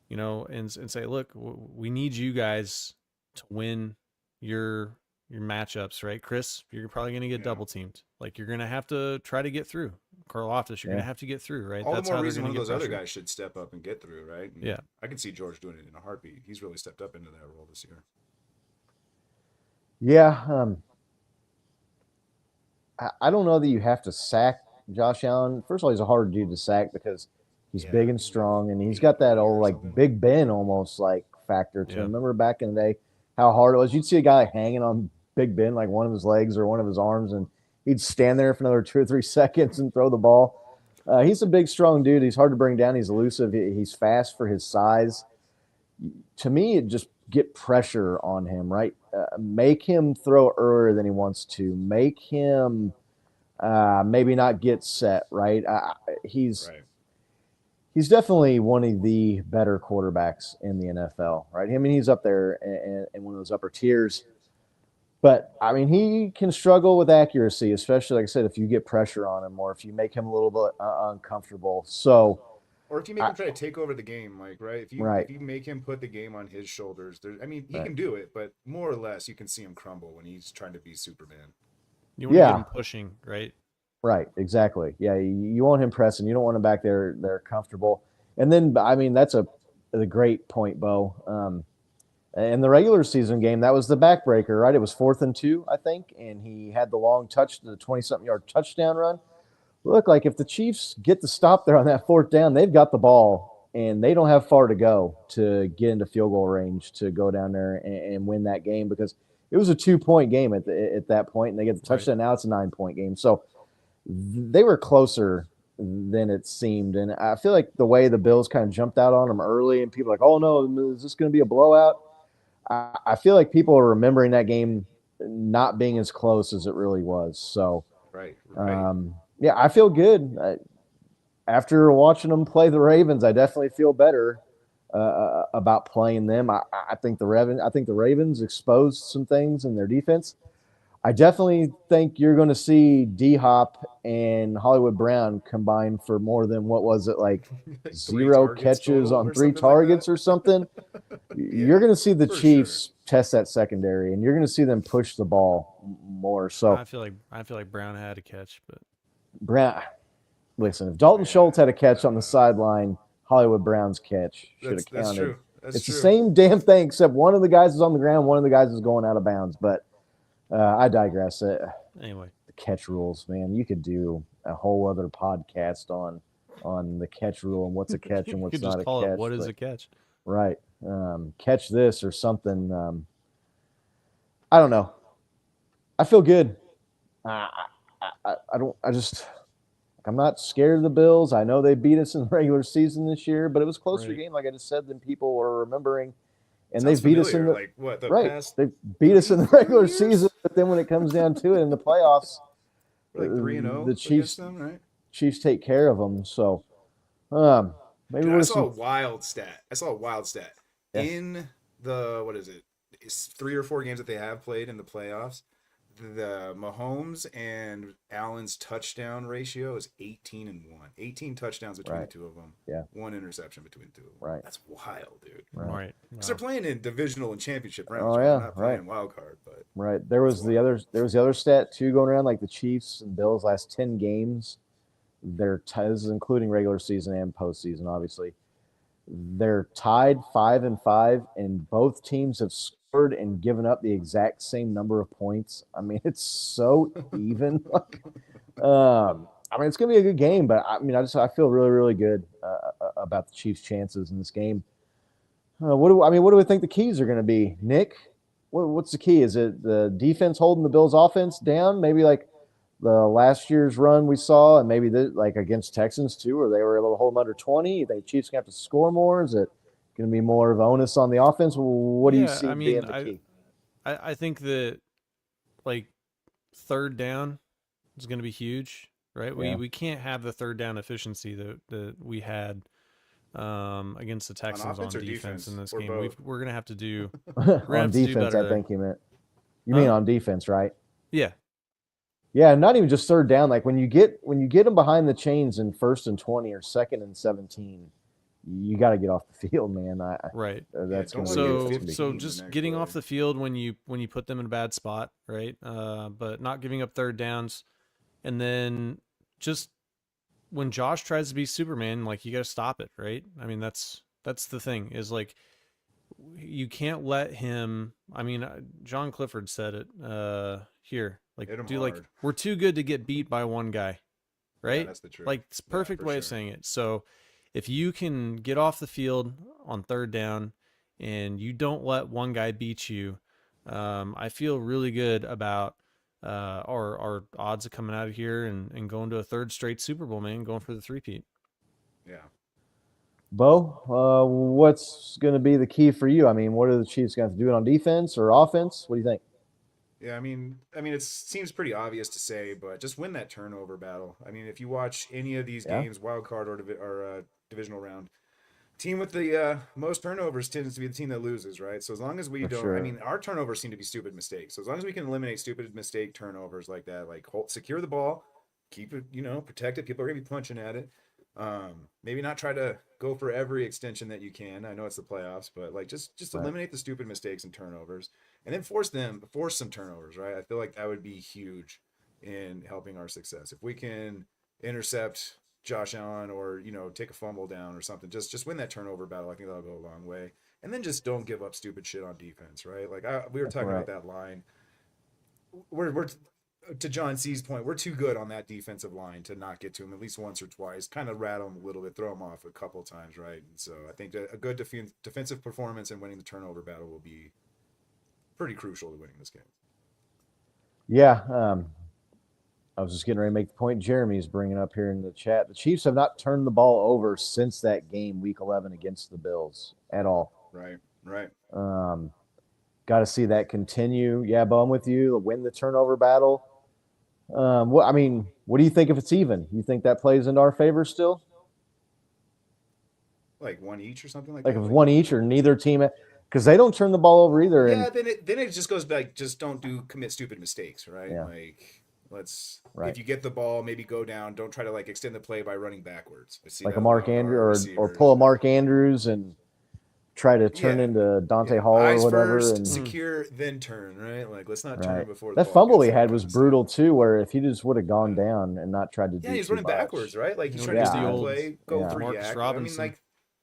And say, look, we need you guys to win your matchups, right? Chris, you're probably going to get double teamed. Like you're going to have to try to get through. Karlaftis, you're going to have to get through, right?
All the more reason one of those other guys should step up and get through, right?
And
I can see George doing it in a heartbeat. He's really stepped up into that role this year.
Yeah, I don't know that you have to sack Josh Allen. First of all, he's a hard dude to sack because he's big and strong, and he's got that old like Big Ben almost like factor to him. Remember back in the day how hard it was? You'd see a guy hanging on Big Ben, like one of his legs or one of his arms, and he'd stand there for another 2 or 3 seconds and throw the ball. He's a big, strong dude. He's hard to bring down. He's elusive. He's fast for his size. To me, it just get pressure on him, right? Make him throw earlier than he wants to. Make him maybe not get set, right? He's definitely one of the better quarterbacks in the NFL, right? I mean, he's up there in one of those upper tiers. But, I mean, he can struggle with accuracy, especially, like I said, if you get pressure on him or if you make him a little bit uncomfortable. So –
or if you make him try to take over the game, like, right? If you make him put the game on his shoulders, he can do it, but more or less you can see him crumble when he's trying to be Superman.
You want to get him pushing, right?
Right, exactly. Yeah, you want him pressing. You don't want him back there. They're comfortable. And then, I mean, that's a great point, Bo. In the regular season game, that was the backbreaker, right? It was 4th and 2, I think, and he had the long the 20-something yard touchdown run. Look, like if the Chiefs get the stop there on that 4th down, they've got the ball, and they don't have far to go to get into field goal range to go down there and win that game, because it was a 2-point game at that point, and they get the touchdown. Right. Now it's a 9-point game. So they were closer than it seemed. And I feel like the way the Bills kind of jumped out on them early, and people are like, oh, no, is this going to be a blowout? I feel like people are remembering that game not being as close as it really was. So,
right.
Yeah, I feel good. After watching them play the Ravens, I definitely feel better about playing them. I think the Ravens exposed some things in their defense. I definitely think you're going to see D-Hop and Hollywood Brown combine for more than, what was it, like 0 catches on 3 targets or something. You're going to see the Chiefs test that secondary, and you're going to see them push the ball more. So
I feel like Brown had a catch, but
Brown. Listen, if Dalton Schultz had a catch on the sideline, Hollywood Brown's catch should have counted.
That's true.
It's the same damn thing, except one of the guys is on the ground, one of the guys is going out of bounds. But I digress.
Anyway,
the catch rules, man. You could do a whole other podcast on the catch rule and what's a catch and what's not a catch.
What is a catch?
Right. Catch this or something. I don't know. I feel good. I'm not scared of the Bills. I know they beat us in the regular season this year, but it was a closer game, like I just said, than people were remembering. And they beat us in they beat us in the regular season, but then when it comes down to it in the playoffs,
like 3-0,
the Chiefs,
them, right?
Chiefs take care of them. So maybe
I saw a wild stat. Yeah. In the it's 3 or 4 games that they have played in the playoffs. The Mahomes and Allen's touchdown ratio is 18-1. 18 touchdowns between the two of them.
Yeah.
1 interception between the two of them.
Right.
That's wild, dude.
Right.
Because they're playing in divisional and championship rounds.
Oh, yeah.
Not playing wild card, but
right. There was the other stat too going around, like the Chiefs and Bills last 10 games. This is including regular season and postseason, obviously. They're tied 5-5, and both teams have scored and given up the exact same number of points. I mean, it's so even. I mean, it's going to be a good game, but I mean, I feel really, really good about the Chiefs' chances in this game. What do we think the keys are going to be, Nick? What's the key? Is it the defense holding the Bills' offense down? Maybe like the last year's run we saw, and maybe like against Texans too, where they were able to hold them under 20. You think Chiefs going to have to score more? Is it going to be more of onus on the offense? What do you see being the key?
I think that like 3rd down is going to be huge, right?
Yeah.
We can't have the 3rd down efficiency that we had against the Texans on defense in this game. We're going to have to do
on defense. I think you meant. You mean on defense, right?
Yeah.
Yeah, not even just 3rd down. Like when you get them behind the chains in 1st and 20 or 2nd and 17, you got to get off the field, man.
Right.
That's
so just getting off the field when you put them in a bad spot, right? But not giving up 3rd downs, and then just when Josh tries to be Superman, like you got to stop it, right? I mean, that's the thing is like you can't let him. I mean, John Clifford said it here. Like, dude, like we're too good to get beat by one guy, right? Yeah,
that's the truth.
Like, it's a perfect way of saying it. So, if you can get off the field on 3rd down and you don't let one guy beat you, I feel really good about our odds of coming out of here and going to a 3rd straight Super Bowl, man, going for the 3-peat.
Yeah.
Bo, what's going to be the key for you? I mean, what are the Chiefs going to have to do it on defense or offense? What do you think?
Yeah, I mean, it seems pretty obvious to say, but just win that turnover battle. I mean, if you watch any of these games, wild card or divisional round, team with the most turnovers tends to be the team that loses, right? So as long as we don't, I mean, our turnovers seem to be stupid mistakes. So as long as we can eliminate stupid mistake turnovers like that, like secure the ball, keep it, protect it. People are gonna be punching at it. Maybe not try to go for every extension that you can. I know it's the playoffs, but like just eliminate the stupid mistakes and turnovers, and then force some turnovers, right? I feel like that would be huge. in helping our success. If we can intercept Josh Allen or, take a fumble down or something, just win that turnover battle, I think that'll go a long way. And then just don't give up stupid shit on defense, right? Like we were talking about that line. We're to John C's point, we're too good on that defensive line to not get to him at least once or twice, kind of rattle him a little bit, throw him off a couple of times, right? And so I think that a good defensive performance and winning the turnover battle will be pretty crucial to winning this game.
Yeah, I was just getting ready to make the point Jeremy's bringing up here in the chat. The Chiefs have not turned the ball over since that game, Week 11 against the Bills at all.
Right.
Got to see that continue. Yeah, but I'm with you. Win the turnover battle. What do you think if it's even? You think that plays into our favor still?
Like one each or something like
Like
that?
if it's one each or neither team, because they don't turn the ball over either.
Yeah,
and
then it just goes back. Just don't commit stupid mistakes, right?
Yeah.
Like if you get the ball, maybe go down. Don't try to extend the play by running backwards.
Like a Mark Andrews or pull a Mark Andrews and try to turn into Dante Hall or
Eyes
whatever.
first,
and
secure, then turn, right? Like, let's not turn before
that
the ball
fumble he
gets
had
there.
was brutal too, where if he just would have gone down and not tried to do
he's
too
running
much.
backwards, right? Like, he's trying
Yeah.
to steal
Yeah.
the play, go
Yeah.
for
Marcus
yak.
Robinson.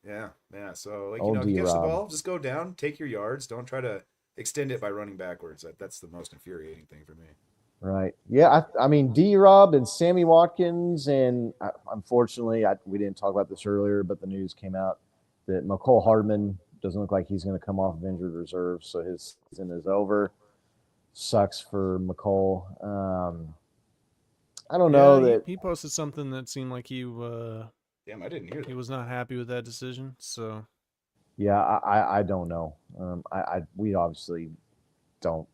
Yeah. So,
Old
if you catch the
D-Rob.
ball, just go down, take your yards. Don't try to extend it by running backwards. That's the most infuriating thing for me.
Right. Yeah. I mean, D-Rob and Sammy Watkins, and unfortunately, we didn't talk about this earlier, but the news came out that McCole Hardman doesn't look like he's going to come off of injured reserve, so his season is over. Sucks for McCole. I don't know that
he posted something that seemed like he
Damn, I didn't hear that.
he was not happy with that decision. So
Yeah, I don't know. We obviously don't.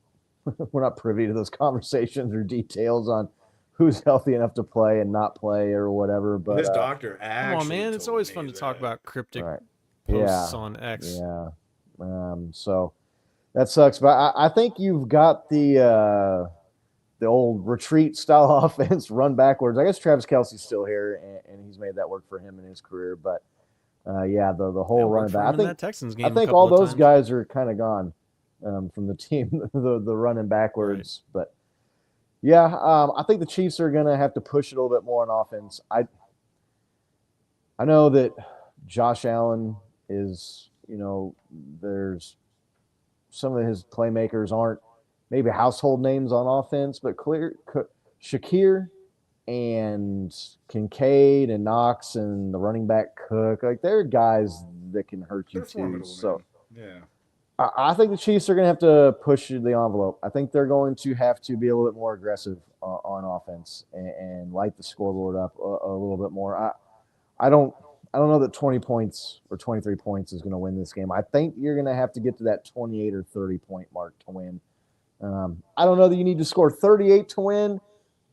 We're not privy to those conversations or details on who's healthy enough to play and not play or whatever. But
His doctor actually
come on, man, it's
told
always
me
fun to talk
that.
about cryptic
right.
posts on X.
Yeah. So that sucks. But I think you've got the old retreat style offense, run backwards. I guess Travis Kelce's still here, and he's made that work for him in his career. But the whole running back. I think
Texans game.
I think all those guys are kind of gone from the team, the running backwards. Right. But yeah, I think the Chiefs are going to have to push it a little bit more on offense. I know that Josh Allen is, there's some of his playmakers aren't maybe household names on offense, but Shakir and Kincaid and Knox and the running back Cook, they're guys that can hurt you too. So
yeah.
I think the Chiefs are going to have to push the envelope. I think they're going to have to be a little bit more aggressive on offense and light the scoreboard up a little bit more. I don't know that 20 points or 23 points is going to win this game. I think you're going to have to get to that 28 or 30 point mark to win. I don't know that you need to score 38 to win,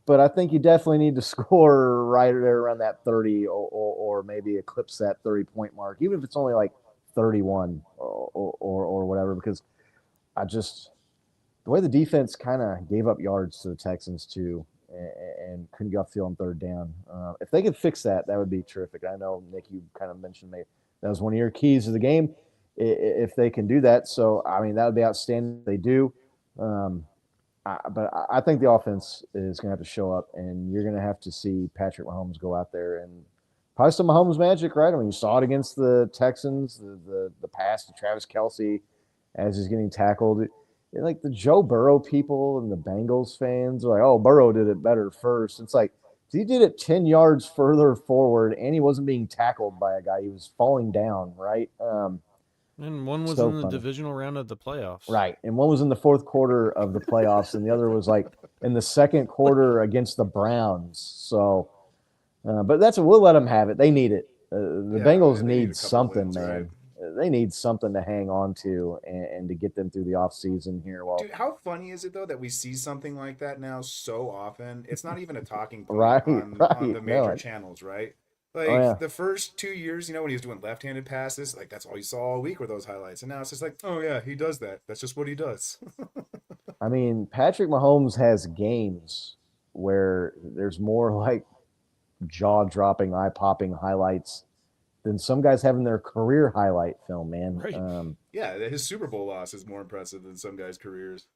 but I think you definitely need to score right there around that 30 or maybe eclipse that 30 point mark, even if it's only like 31 or whatever, because the way the defense kind of gave up yards to the Texans too and couldn't get off the field on third down. If they could fix that, that would be terrific. I know, Nick, you kind of mentioned that was one of your keys to the game, if they can do that. So, I mean, that would be outstanding if they do. But I think the offense is going to have to show up, and you're going to have to see Patrick Mahomes go out there and probably some Mahomes magic, right? I mean, you saw it against the Texans, the pass to Travis Kelce as he's getting tackled. Like the Joe Burrow people and the Bengals fans are like, oh, Burrow did it better first. It's like, he did it 10 yards further forward, and he wasn't being tackled by a guy. He was falling down, right?
And one was in the divisional round of the playoffs.
Right. And one was in the fourth quarter of the playoffs, and the other was like in the second quarter against the Browns. So, but we'll let them have it. They need it. The Bengals need something, man. Right? They need something to hang on to and to get them through the offseason here. Well,
dude, how funny is it, though, that we see something like that now so often? It's not even a talking point on the major channels, right? Like, the first 2 years, when he was doing left-handed passes, like, that's all you saw all week were those highlights. And now it's just like, oh, yeah, he does that. That's just what he does.
I mean, Patrick Mahomes has games where there's more, like, jaw-dropping, eye-popping highlights than some guys have in their career highlight film, man.
Right. Yeah, his Super Bowl loss is more impressive than some guys' careers.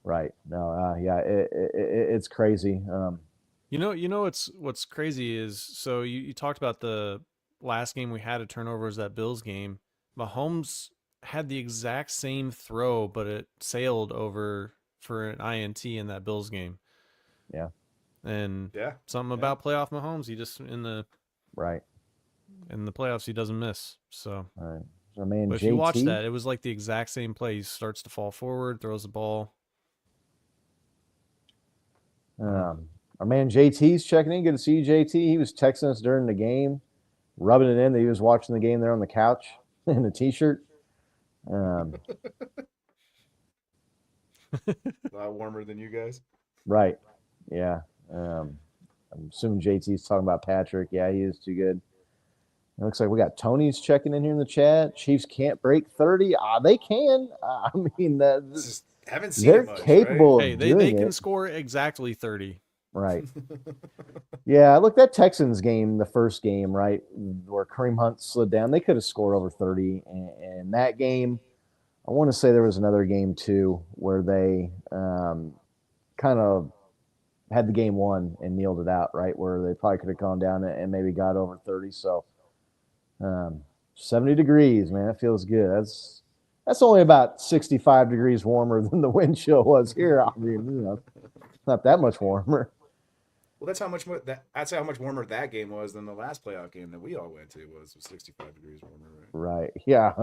Right. No. Yeah. It's crazy.
You know what's crazy is, so you talked about the last game we had a turnover was that Bills game. Mahomes had the exact same throw, but it sailed over for an INT in that Bills game.
Yeah.
And
Yeah.
something
Yeah.
about playoff Mahomes, he just
Right.
in the playoffs he doesn't miss. So,
All right. So, man,
but if
JT.
you watch that, it was like the exact same play. He starts to fall forward, throws the ball.
Our man JT's checking in. Good to see you, JT. He was texting us during the game, rubbing it in that he was watching the game there on the couch in a t-shirt.
A lot warmer than you guys.
Right. Yeah. I'm assuming JT's talking about Patrick. Yeah, he is too good. It looks like we got Tony's checking in here in the chat. Chiefs can't break 30. They can. I mean,
Just haven't seen
they're
it much,
capable
right?
Hey,
of
they
doing
can
it.
score exactly 30.
Right. Yeah, look, that Texans game, the first game, right, where Kareem Hunt slid down, they could have scored over 30. And that game, I want to say there was another game too where they kind of had the game won and kneeled it out, right, where they probably could have gone down and maybe got over 30. So 70 degrees, man, that feels good. That's only about 65 degrees warmer than the wind chill was here. I mean, not that much warmer.
Well, that's how much warmer that game was than the last playoff game that we all went to was 65 degrees warmer, right?
Right. Yeah.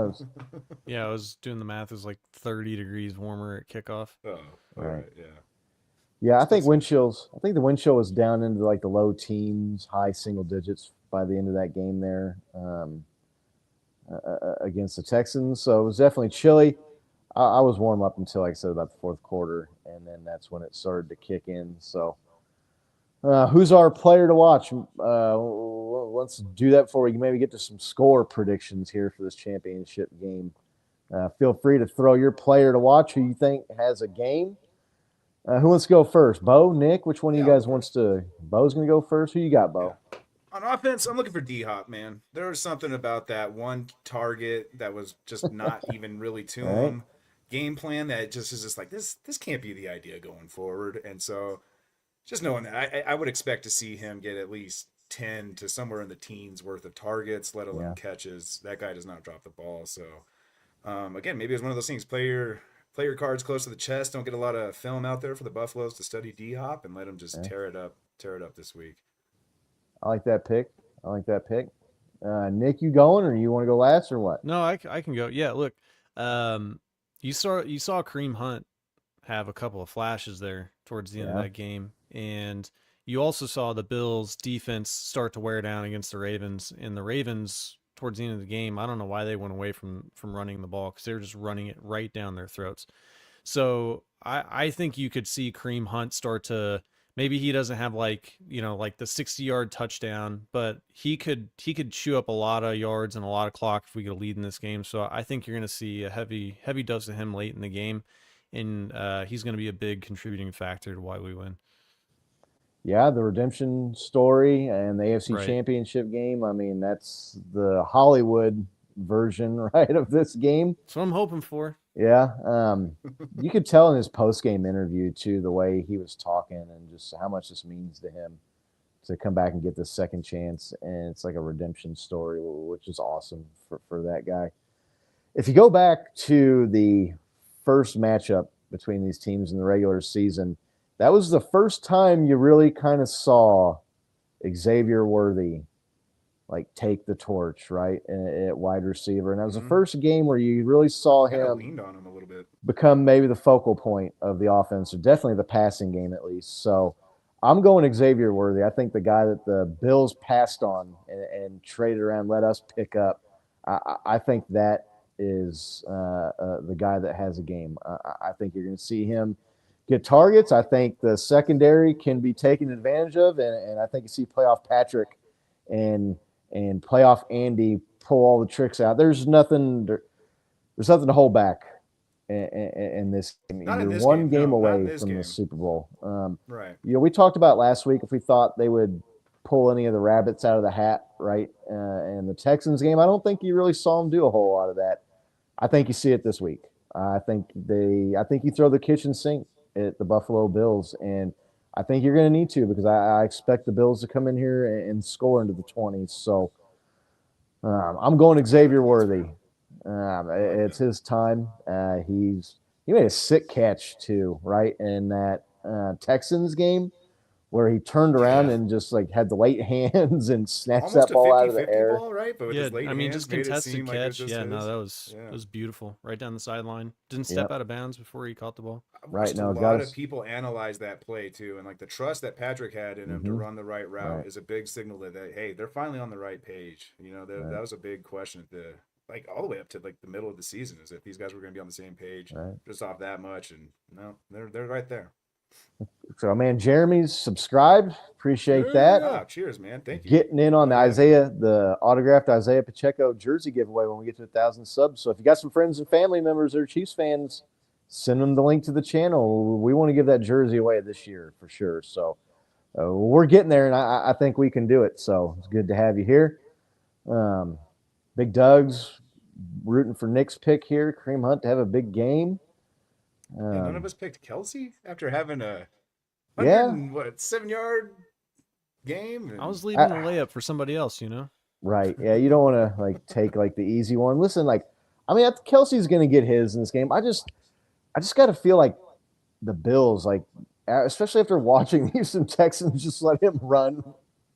Yeah, I was doing the math. It was like 30 degrees warmer at kickoff.
Oh, all right, yeah.
Yeah, I think the wind chill was down into like the low teens, high single digits by the end of that game there against the Texans. So it was definitely chilly. I was warm up until, like I said, about the fourth quarter, and then that's when it started to kick in. So who's our player to watch? Let's do that before we can maybe get to some score predictions here for this championship game. Feel free to throw your player to watch who you think has a game. Who wants to go first? Bo, Nick, which one of you guys wants to? Bo's going to go first. Who you got, Bo?
Yeah. On offense, I'm looking for D-Hop, man. There was something about that one target that was just not even really to him. Game plan that just is just like, this can't be the idea going forward. And so just knowing that, I would expect to see him get at least 10 to somewhere in the teens worth of targets, let alone catches. That guy does not drop the ball. So, again, maybe it's one of those things, play your cards close to the chest. Don't get a lot of film out there for the Buffaloes to study D-Hop and let him just tear it up this week.
Oh,
I like that pick. Nick, you going, or you want to go last, or what?
No, I can go. Yeah, look, you saw Kareem Hunt have a couple of flashes there towards the end of that game, and you also saw the Bills' defense start to wear down against the Ravens. And the Ravens, towards the end of the game, I don't know why they went away from running the ball, because they were just running it right down their throats. So I think you could see Kareem Hunt start to. Maybe he doesn't have like the 60-yard touchdown, but he could chew up a lot of yards and a lot of clock if we get a lead in this game. So I think you're going to see a heavy dose of him late in the game, and he's going to be a big contributing factor to why we win.
Yeah, the redemption story and the AFC Championship game. I mean, that's the Hollywood version, right, of this game.
That's what I'm hoping for.
Yeah, you could tell in his post-game interview too, the way he was talking and just how much this means to him to come back and get this second chance. And it's like a redemption story, which is awesome for that guy. If you go back to the first matchup between these teams in the regular season, that was the first time you really kind of saw Xavier Worthy like take the torch, right, at wide receiver. And that was the first game where you really saw him
leaned on him a little bit,
become maybe the focal point of the offense, or definitely the passing game at least. So I'm going Xavier Worthy. I think the guy that the Bills passed on and traded around, let us pick up, I think that is the guy that has a game. I think you're going to see him get targets. I think the secondary can be taken advantage of, and I think you see playoff Patrick and playoff Andy pull all the tricks out. There's nothing to hold back in this game. You're one game away from the Super Bowl.
Right.
We talked about last week if we thought they would pull any of the rabbits out of the hat, right? In the Texans game, I don't think you really saw them do a whole lot of that. I think you see it this week. I think you throw the kitchen sink at the Buffalo Bills, and I think you're going to need to because I expect the Bills to come in here and score into the 20s. So I'm going Xavier Worthy. It's his time. He made a sick catch too, right, in that Texans game where he turned around and just like had the late hands and snatched
Almost
that ball out of
a
the
50-50
air.
ball, right? But with
Yeah,
his late
I mean,
hands,
just
made it
contested
seem like it was
catch.
just
Yeah, no,
his.
that was
Yeah.
it was beautiful. Right down the sideline. Didn't step out of bounds before he caught the ball.
I've
Right,
watched
now,
a
got
lot
us-
of people analyze that play too, and like the trust that Patrick had in him to run the right route
Right.
is a big signal that hey, they're finally on the right page. You know, that was a big question at the like all the way up to like the middle of the season is if these guys were going to be on the same page just off that much, and no, they're right there.
So, man, Jeremy's subscribed. Appreciate that.
Wow, cheers, man. Thank you.
Getting in on the autographed Isaiah Pacheco jersey giveaway when we get to 1,000 subs. So if you got some friends and family members that are Chiefs fans, send them the link to the channel. We want to give that jersey away this year for sure. So we're getting there, and I think we can do it. So it's good to have you here. Big Doug's rooting for Nick's pick here. Kareem Hunt to have a big game.
Yeah, none of us picked Kelsey after having a 7-yard game.
I was leaving the layup for somebody else, you know.
Right. Yeah, you don't want to like take like the easy one. Listen, like I mean, Kelsey's going to get his in this game. I just got to feel like the Bills, like especially after watching the Houston Texans, just let him run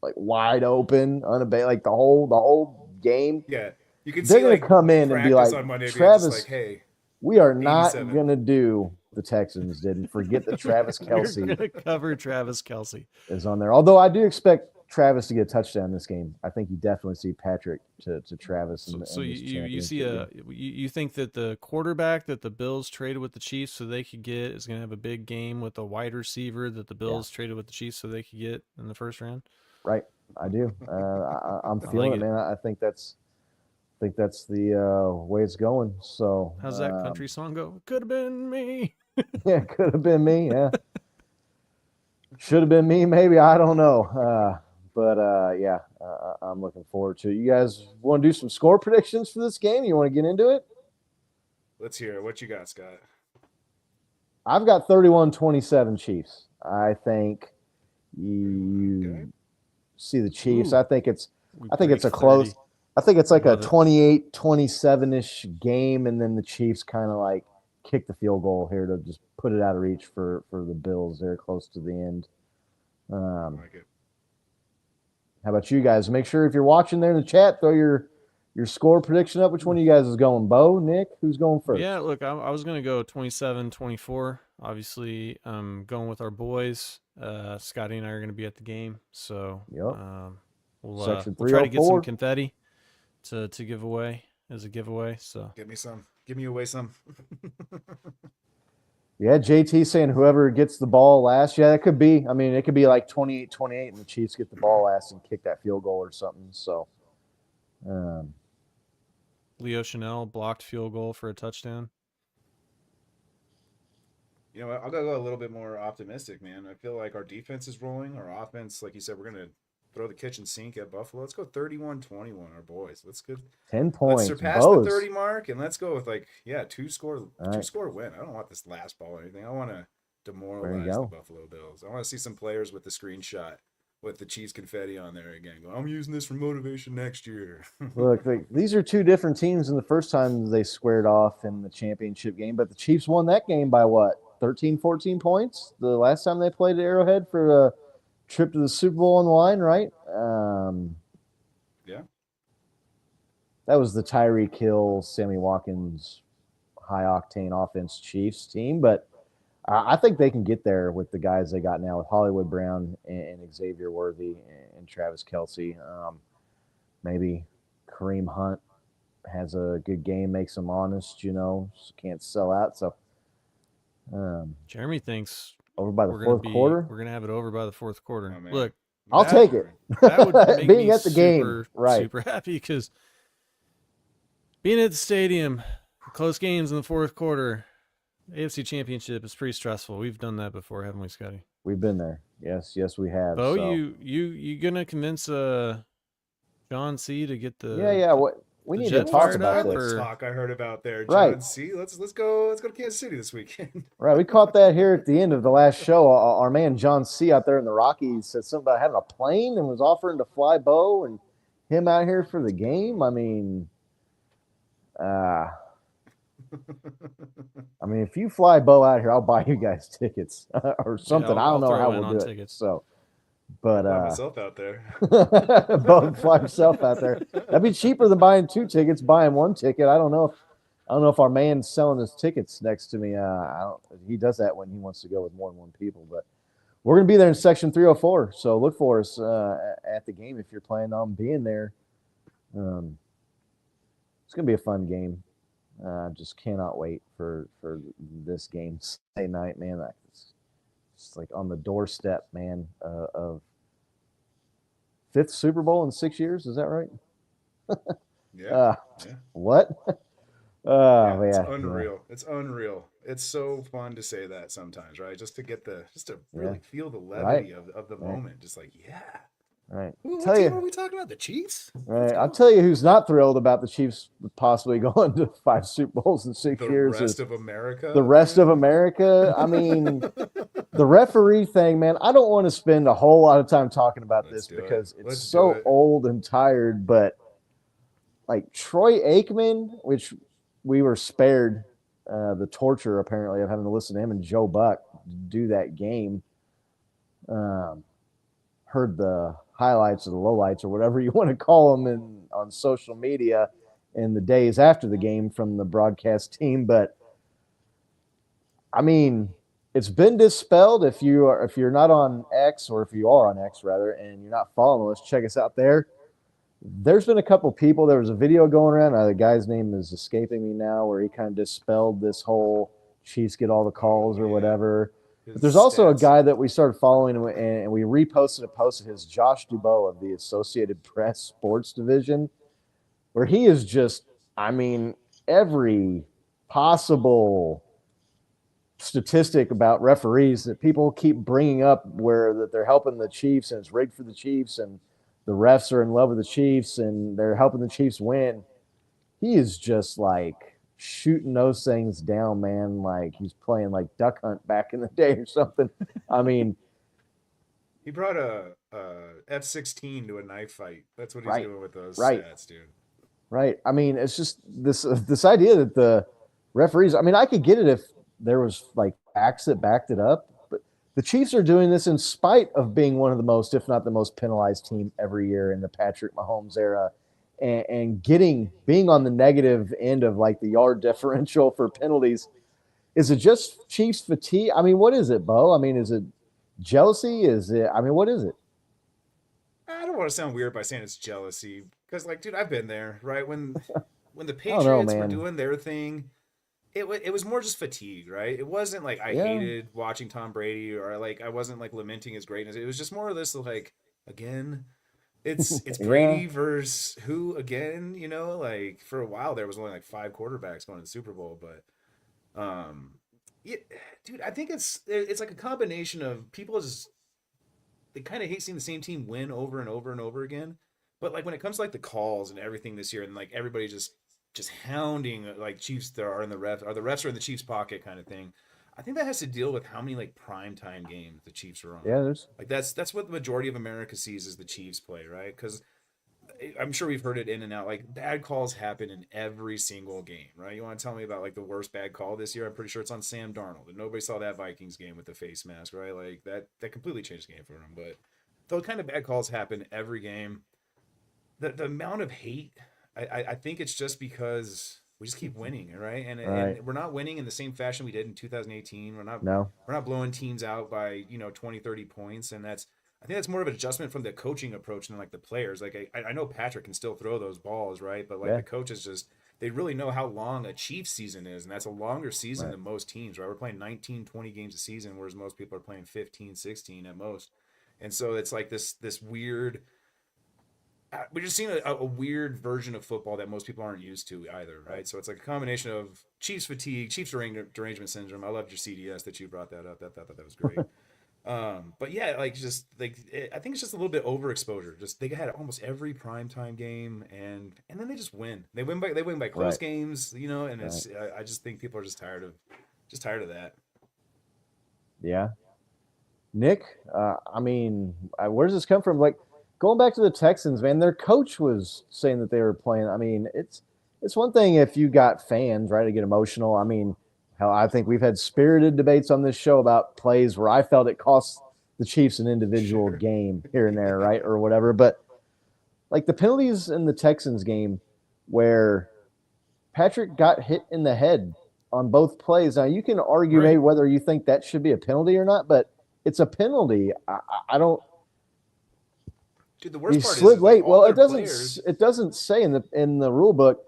like wide open, unabated, like the whole game.
Yeah, you can.
They're
see,
going to
like,
come in and be like,
on Monday,
Travis,
just like, hey,
we are not
87.
going to do the Texans did and forget that Travis
We're
Kelsey
gonna cover Travis Kelsey.
is on there. Although I do expect Travis to get a touchdown in this game. I think you definitely see Patrick to Travis.
So you think that the quarterback that the Bills traded with the Chiefs so they could get is going to have a big game with a wide receiver that the Bills traded with the Chiefs so they could get in the first round?
Right, I do. I'm feeling it, man. I think that's the way it's going. So
how's that country song go? Could have been me.
Yeah, could have been me. Yeah, should have been me. Maybe, I don't know. I'm looking forward to it. You guys want to do some score predictions for this game? You want to get into it?
Let's hear it. What you got, Scott?
I've got 31-27 Chiefs. I think you see the Chiefs.
Ooh.
I think it's a close.
30.
I think it's like a
Love it.
28-27-ish game, and then the Chiefs kind of like kick the field goal here to just put it out of reach for the Bills. They're close to the end.
I like it.
How about you guys? Make sure if you're watching there in the chat, throw your score prediction up. Which one of you guys is going? Bo, Nick, who's going first?
Yeah, look, I was going to go 27-24. Obviously, going with our boys. Scotty and I are going to be at the game, so we'll try to get some confetti to give away as a giveaway. So
Give me some. Give me away some.
Yeah, JT saying whoever gets the ball last. Yeah, that could be. I mean, it could be like 28-28, and the Chiefs get the ball last and kick that field goal or something. So,
Leo Chanel blocked field goal for a touchdown.
You know what? I'll go a little bit more optimistic, man. I feel like our defense is rolling. Our offense, like you said, we're going to throw the kitchen sink at Buffalo. Let's go 31-21, our boys. Let's go
10 points.
Let's surpass the 30 mark, and let's go with like, two-score win. I don't want this last ball or anything. I want to demoralize the Buffalo Bills. I want to see some players with the screenshot with the Chiefs confetti on there again. Go, I'm using this for motivation next year.
Look, these are two different teams in the first time they squared off in the championship game, but the Chiefs won that game by what, 13, 14 points? The last time they played at Arrowhead for a trip to the Super Bowl on the line, right?
Yeah.
That was the Tyreek Hill, Sammy Watkins, high-octane offense Chiefs team, but I think they can get there with the guys they got now with Hollywood Brown and Xavier Worthy and Travis Kelsey. Maybe Kareem Hunt has a good game, makes them honest, can't sell out. So
Jeremy thinks
over by the fourth quarter.
We're gonna have it over by the fourth quarter.
Oh,
Look,
I'll take it.
That would make
being
me
at the game, right?
Super happy because being at the stadium, close games in the fourth quarter. AFC Championship is pretty stressful. We've done that before, haven't we, Scotty?
We've been there. Yes, we have.
Bo,
so.
you gonna convince John C to get the
Yeah. We
The
need to
Jets
talk
fired
about
up,
this.
or-
Talk I heard about there, John.
Right.
See, let's go to Kansas City this weekend.
Right, we caught that here at the end of the last show. Our man John C. out there in the Rockies said something about having a plane and was offering to fly Bo and him out here for the game. I mean, if you fly Bo out here, I'll buy you guys tickets or something. I don't know how we'll do it.
Tickets.
So, but
Fly myself out there.
Bo fly himself out there. That'd be cheaper than buying 2 tickets. Buying 1 ticket. I don't know if our man's selling his tickets next to me. He does that when he wants to go with more than 1 people. But we're gonna be there in section 304. So look for us at the game if you're planning on being there. It's gonna be a fun game. Just cannot wait for this game Sunday night, man. It's like on the doorstep, man, of 5th Super Bowl in 6 years. Is that right?
Yeah.
What?
It's
yeah,
unreal. Yeah. It's unreal. It's so fun to say that sometimes, right? Just to really feel the levity of the moment. Just like, yeah.
Right.
What team are we talking about? The Chiefs?
Right. I'll tell you who's not thrilled about the Chiefs possibly going to 5 Super Bowls in 6 years.
The rest of America.
The rest of America. I mean, the referee thing, man. I don't want to spend a whole lot of time talking about this because it's so old and tired. But like Troy Aikman, which we were spared the torture apparently of having to listen to him and Joe Buck do that game. Heard the highlights or the lowlights or whatever you want to call them on social media in the days after the game from the broadcast team. But I mean, it's been dispelled. If you're not on X, or if you are on X rather, and you're not following us, check us out there. There's been a couple people. There was a video going around. The guy's name is escaping me now, where he kind of dispelled this whole Chiefs get all the calls or whatever. But there's also a guy that we started following, and we reposted a post of his, Josh Dubois of the Associated Press Sports Division, where he is just, every possible statistic about referees that people keep bringing up, where that they're helping the Chiefs and it's rigged for the Chiefs and the refs are in love with the Chiefs and they're helping the Chiefs win. He is just like shooting those things down, man, like he's playing like Duck Hunt back in the day or something.
He brought a F-16 to a knife fight. That's what he's doing with those stats, dude.
Right. It's just this idea that the referees, I could get it if there was like facts that backed it up, but the Chiefs are doing this in spite of being one of the most, if not the most penalized team every year in the Patrick Mahomes era. And being on the negative end of like the yard differential for penalties. Is it just Chiefs fatigue? What is it, Bo? Is it jealousy? What is it?
I don't want to sound weird by saying it's jealousy because, like, dude, I've been there, right? When the Patriots were doing their thing, it was more just fatigue, right? It wasn't like I hated watching Tom Brady or like I wasn't like lamenting his greatness. It was just more of this like, again, it's Brady versus who again, like for a while there was only like 5 quarterbacks going to the Super Bowl, but dude, I think it's like a combination of people they kind of hate seeing the same team win over and over and over again. But like when it comes to like the calls and everything this year and like everybody just hounding like Chiefs that are in the refs are in the Chiefs pocket kind of thing. I think that has to deal with how many like primetime games the Chiefs are on.
Yeah, there's
like that's what the majority of America sees as the Chiefs play, right? Because I'm sure we've heard it in and out. Like bad calls happen in every single game, right? You want to tell me about like the worst bad call this year? I'm pretty sure it's on Sam Darnold. And nobody saw that Vikings game with the face mask, right? Like that completely changed the game for him. But those kind of bad calls happen every game. The amount of hate, I think it's just because we just keep winning, right? And we're not winning in the same fashion we did in 2018. We're not blowing teams out by 20, 30 points, and I think that's more of an adjustment from the coaching approach than like the players. Like I know Patrick can still throw those balls, right? But like the coaches they really know how long a Chiefs season is, and that's a longer season than most teams, right? We're playing 19, 20 games a season, whereas most people are playing 15, 16 at most. And so it's like this weird. We're just seeing a weird version of football that most people aren't used to either, right? So it's like a combination of Chiefs fatigue, Chiefs derangement syndrome. I loved your CDS that you brought that up. That was great. But yeah, like just like I think it's just a little bit overexposure. Just they had almost every primetime game, and then they just win. They win by close
Right.
games, you know. And it's I just think people are just tired of that.
Yeah. Nick, I mean, where does this come from? Like, going back to the Texans, man, their coach was saying that they were playing. I mean, it's one thing if you got fans, right, to get emotional. I mean, hell, I think we've had spirited debates on this show about plays where I felt it cost the Chiefs an individual
Sure.
game here and there, right, or whatever. But like the penalties in the Texans game where Patrick got hit in the head on both plays. Now you can argue
Right.
maybe whether you think that should be a penalty or not, but it's a penalty. I don't.
Dude, the worst
He
part
slid
is like,
late.
all
Well,
their
it doesn't.
players.
It doesn't say in the rule book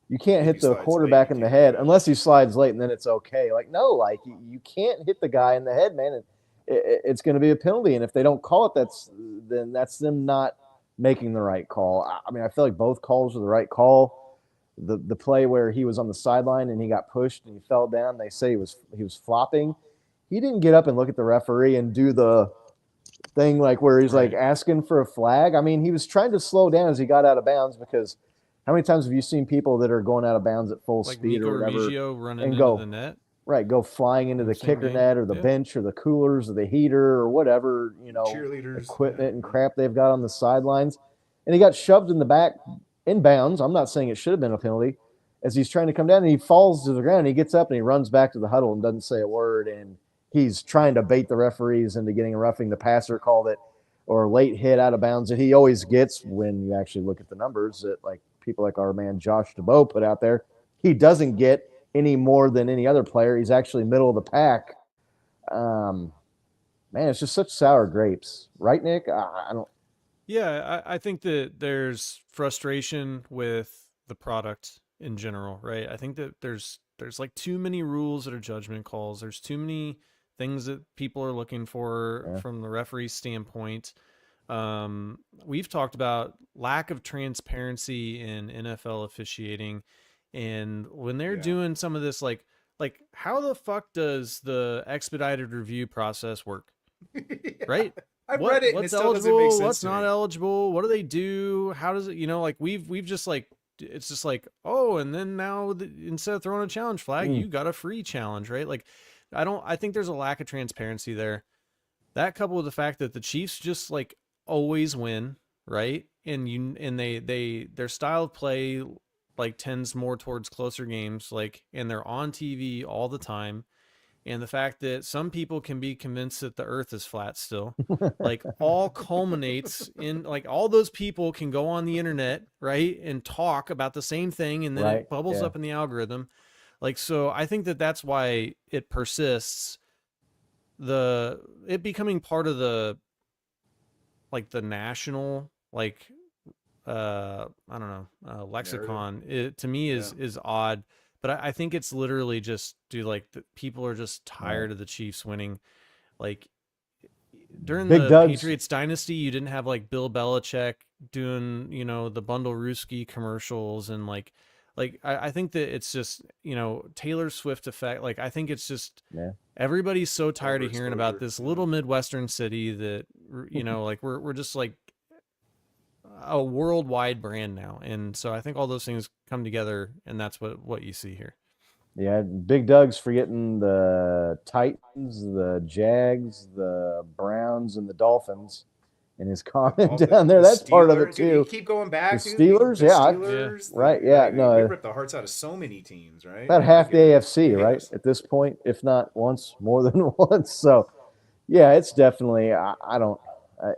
you can't
If
hit
he
the
slides late,
quarterback
you
in the
can't
head
do it.
unless he slides late, and then it's okay. Like no, like you can't hit the guy in the head, man. And it's going to be a penalty, and if they don't call it, that's them not making the right call. I mean, I feel like both calls are the right call. The play where he was on the sideline and he got pushed and he fell down, they say he was flopping. He didn't get up and look at the referee and do the thing like where he's like
Right.
asking for a flag. I mean, he was trying to slow down as he got out of bounds because how many times have you seen people that are going out of bounds at full
Like
speed
Nico
or whatever
Remigio running
and
into
go
the net.
right, go flying into the
Same
kicker
game.
net or the
Yeah.
bench or the coolers or the heater or whatever,
Cheerleaders,
equipment
yeah.
and crap they've got on the sidelines. And he got shoved in the back in bounds. I'm not saying it should have been a penalty. As he's trying to come down and he falls to the ground, and he gets up and he runs back to the huddle and doesn't say a word. And he's trying to bait the referees into getting a roughing the passer call that or late hit out of bounds that he always gets when you actually look at the numbers that like people like our man Josh DeBow put out there. He doesn't get any more than any other player. He's actually middle of the pack. Man, it's just such sour grapes, right, Nick? I don't.
Yeah, I think that there's frustration with the product in general, right? I think that there's like too many rules that are judgment calls. There's too many things that people are looking for from the referee's standpoint. We've talked about lack of transparency in NFL officiating, and when they're doing some of this, like how the fuck does the expedited review process work? Right?
I've read it and it
What's
still doesn't make
eligible?
sense
What's
to
not
me.
eligible? What do they do? How does it? Like we've just like it's just like and then now instead of throwing a challenge flag, you got a free challenge, right? Like I think there's a lack of transparency there. That coupled with the fact that the Chiefs just like always win, right? And their style of play like tends more towards closer games, like, and they're on TV all the time. And the fact that some people can be convinced that the earth is flat still, like all culminates in like all those people can go on the internet, right, and talk about the same thing, and then it bubbles up in the algorithm. Like, so I think that that's why it persists. It becoming part of the national, like, I don't know, lexicon, it to me is odd. But I think it's literally just, dude, like people are just tired of the Chiefs winning. Like during
Big
the
Doug's.
Patriots dynasty, you didn't have like Bill Belichick doing, the Bundle Ruski commercials and like I think that it's just, Taylor Swift effect. Like I think it's just everybody's so tired of hearing about this little Midwestern city that like we're just like a worldwide brand now, and so I think all those things come together, and that's what you see here.
Yeah, Big Doug's forgetting the Titans, the Jags, the Browns, and the Dolphins in his comment down there. That's part of it
Steelers,
too.
Dude, you keep going back.
The
dude.
Steelers,
The
yeah,
Steelers,
right, yeah, no,
we ripped the hearts out of so many teams, right?
about half the AFC, right, at this point, if not once, more than once. So, yeah, it's definitely. I don't.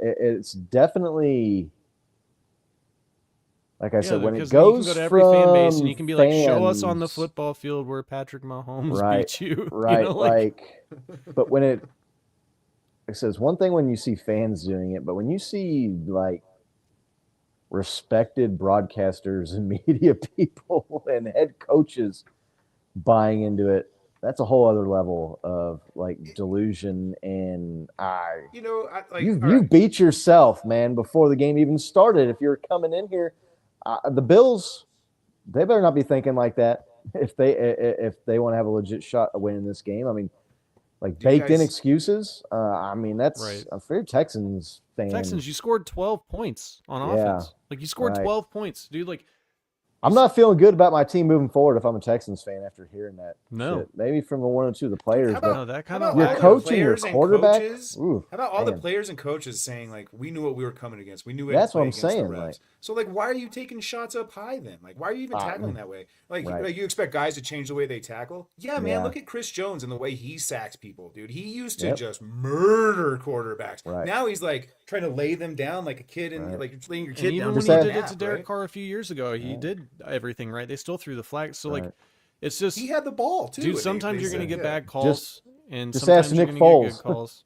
It's definitely. Like I said, when it goes
you can go to every
from
fan base and you can be like, show us on the
fans-
football field where Patrick Mahomes
right,
beat you.
right, but when it says one thing when you see fans doing it, but when you see like respected broadcasters and media people and head coaches buying into it, that's a whole other level of like delusion. And you beat yourself, man, before the game even started. If you're coming in here, the Bills, they better not be thinking like that if they want to have a legit shot of winning this game. I mean, like
Do you
baked in
guys-
excuses. I mean, that's
Right.
a fair Texans fan.
Texans, you scored 12 points on
Yeah,
offense. Like you scored
right.
12 points, dude. Like
I'm not feeling good about my team moving forward if I'm a Texans fan after hearing that.
No.
shit. Maybe from the one or two of the players.
How
but
about,
No, that
how
kinda
about
Your
all the
coach and your
players and
quarterback?
coaches?
Ooh,
How about all the
man.
players and coaches saying like, we knew what we were coming against. We knew we
That's
had to
what
play
I'm
against the
saying,
refs.
like-
So like, why are you taking shots up high then? Like, why are you even tackling that way? Like,
right.
like you expect guys to change the way they tackle? Yeah, man.
Yeah.
Look at Chris Jones and the way he sacks people, dude. He used to
Yep.
just murder quarterbacks.
Right.
Now he's like trying to lay them down like a kid and
Right.
like laying your
and
kid
even
down.
when
Just
he
that-
did it to
nap,
Derek
right?
Carr a few years ago, he did everything right. They still threw the flag. So like
Right.
it's just
He had the ball too.
dude,
and
sometimes
they
you're gonna
said,
get
yeah.
bad calls and
just
sometimes
ask
you're
Nick
gonna get
Foles.
good calls.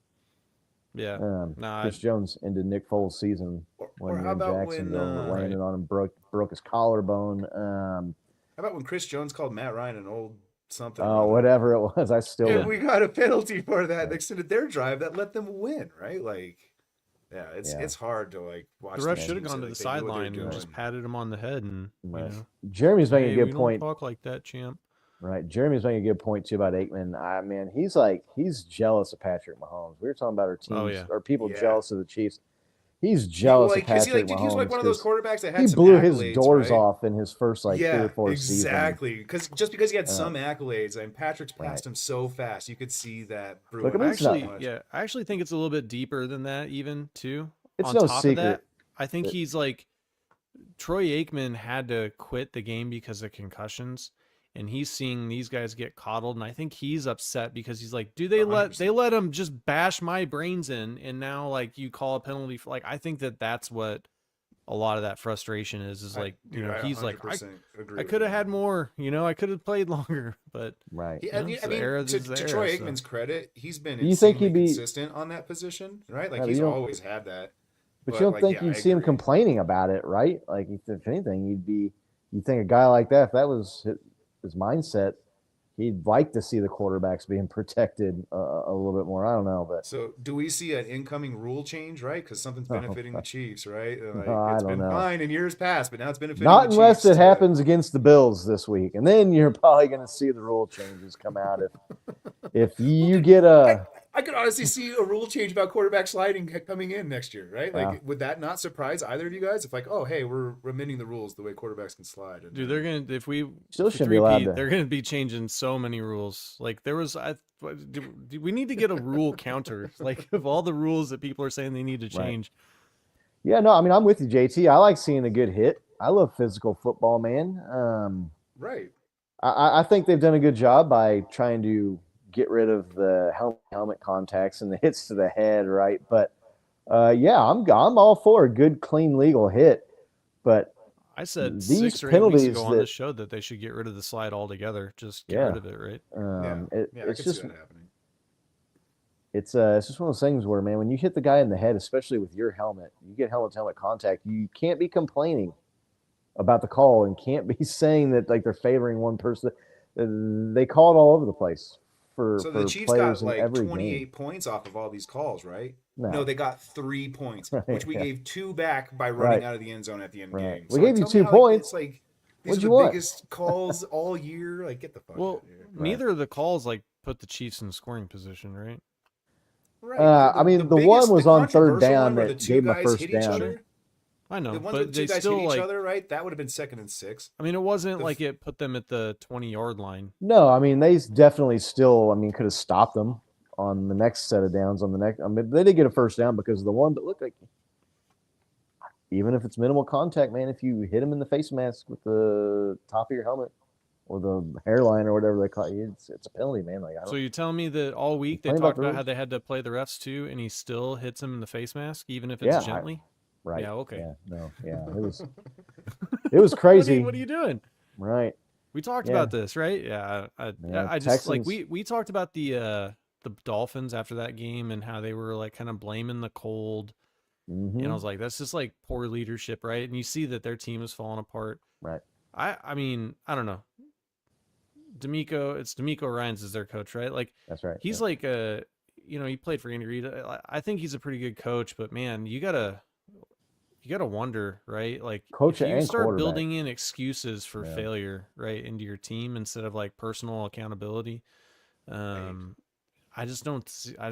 Yeah. Nah,
Chris Jones ended Nick Foles' season
Or
when
how
you're in
about when,
Jacksonville,
right.
landed on him, broke his collarbone.
How about when Chris Jones called Matt Ryan an old something? or
Oh,
other?
whatever it was, I still.
And we got a penalty for that. They extended their drive that let them win, right? Like, yeah, it's hard to like watch.
the ref
these
should have
teams
gone to
and,
the
like, they knew what they were
sideline and just
doing.
patted him on the head and
Right.
you know,
Jeremy's making
hey,
a
we
good
don't
point.
talk like that, champ.
Right. Jeremy's making a good point too about Aikman. Man, he's jealous of Patrick Mahomes. We were talking about our teams
Oh, yeah.
or people
Yeah.
jealous of the Chiefs. He's jealous
like,
of
'cause
Patrick
dude,
Mahomes.
he was like one of those
'cause
quarterbacks that had
he
some
blew his
accolades,
doors
right?
off in his first like 3 or 4 seasons.
exactly. Because just because he had some accolades, and Patrick's passed him so fast, you could see that.
Look, I
brewing
mean,
up
it's
so
not-
Actually,
much.
yeah, I actually think it's a little bit deeper than that, even too.
It's
On
no
top
secret
of that, I think
that-
he's like Troy Aikman had to quit the game because of concussions, and he's seeing these guys get coddled, and I think he's upset because he's like, "Do they let him just bash my brains in, and now like you call a penalty for like?" I think that's what a lot of that frustration is like, you know, he's like, I could have had more, you know, I could have played longer, but
Right.
Yeah,
you know,
I mean,
era
to
is the era,
Troy
so.
Aikman's credit, he's been
Do you think
insanely
he'd be-
consistent on that position, right? Like
Yeah, but
he's
you don't-
always had that.
But you don't
like,
think
yeah,
you'd
I
see him
agree.
complaining about it, right? Like if anything, you'd think a guy like that, if that was his mindset, he'd like to see the quarterbacks being protected a little bit more. I don't know, but
So, do we see an incoming rule change, right? Because something's benefiting the Chiefs, right? Like,
I
it's
don't
been
know.
fine in years past, but now it's benefiting
not
the
unless
Chiefs
it happens against the Bills this week, and then you're probably going to see the rule changes come out if you get a.
I could honestly see a rule change about quarterback sliding coming in next year, right? Like,
Yeah.
would that not surprise either of you guys? If like, oh, hey, we're amending the rules the way quarterbacks can slide. And,
dude, they're gonna if we
Still shouldn't be allowed to.
they're gonna be changing so many rules. Like there was, we need to get a rule counter, like of all the rules that people are saying they need to change.
Yeah, no, I mean I'm with you, JT. I like seeing a good hit. I love physical football, man.
right.
I think they've done a good job by trying to get rid of the helmet contacts and the hits to the head, right? But yeah, I'm all for a good, clean, legal hit. But
I said
these
6 or 8 weeks
penalties
ago on
that-
the show that they should get rid of the slide altogether. Just get
Yeah.
rid of it, right?
Yeah, I
it's
could
just
see that happening.
it's just one of those things where, man, when you hit the guy in the head, especially with your helmet, you get helmet-to-helmet contact. You can't be complaining about the call and can't be saying that like they're favoring one person. They call it all over the place for
So the Chiefs
players
got like
in every
28
game.
points off of all these calls, right?
No.
No, they got 3 points,
Right,
which we
yeah.
gave 2 back by running
Right.
out of the end zone at the end of
Right.
the game.
We
So,
gave you
tell me
2
how,
points.
It's like these
What'd
are
you
the
want?
biggest calls all year. Like, get the fuck
Well,
out of here.
neither of the calls like put the Chiefs in scoring position, right?
Right.
I mean, the one was on third
controversial
down
one where
that
the two
gave 'em a
guys
first
hit each
down.
other.
I know,
The ones where
but
the two
they
guys
still
hit each
like.
other, right? That would have been 2nd and 6.
I mean, it wasn't
The
like it put them at the 20-yard line.
No, I mean they definitely still. I mean, could have stopped them on the next set of downs. On the next, I mean, they did get a first down because of the one. But look, like even if it's minimal contact, man, if you hit him in the face mask with the top of your helmet or the hairline or whatever they call it, it's a penalty, man. Like I don't.
So you're telling me that all week they
Complain about
talked
the
about how
rules?
they had to play the refs too, and he still hits him in the face mask, even if
Yeah,
it's gently?
Right.
Yeah, okay.
Yeah. No. Yeah. It was crazy.
What are you doing?
Right.
We talked
Yeah.
about this, right? Yeah,
Yeah,
I just like
Texans-
we talked about the Dolphins after that game and how they were like kind of blaming the cold,
Mhm.
and I was like, that's just like poor leadership, right? And you see that their team is falling apart.
Right.
I mean, I don't know. It's D'Amico Ryans is their coach, right? Like
That's right.
he's
yeah.
like he played for Andy Reid. I think he's a pretty good coach, but man, you gotta wonder, right? Like
Coach
if you
and
start
quarterback.
building in excuses for
Yeah.
failure, right, into your team instead of like personal accountability. I just don't see, I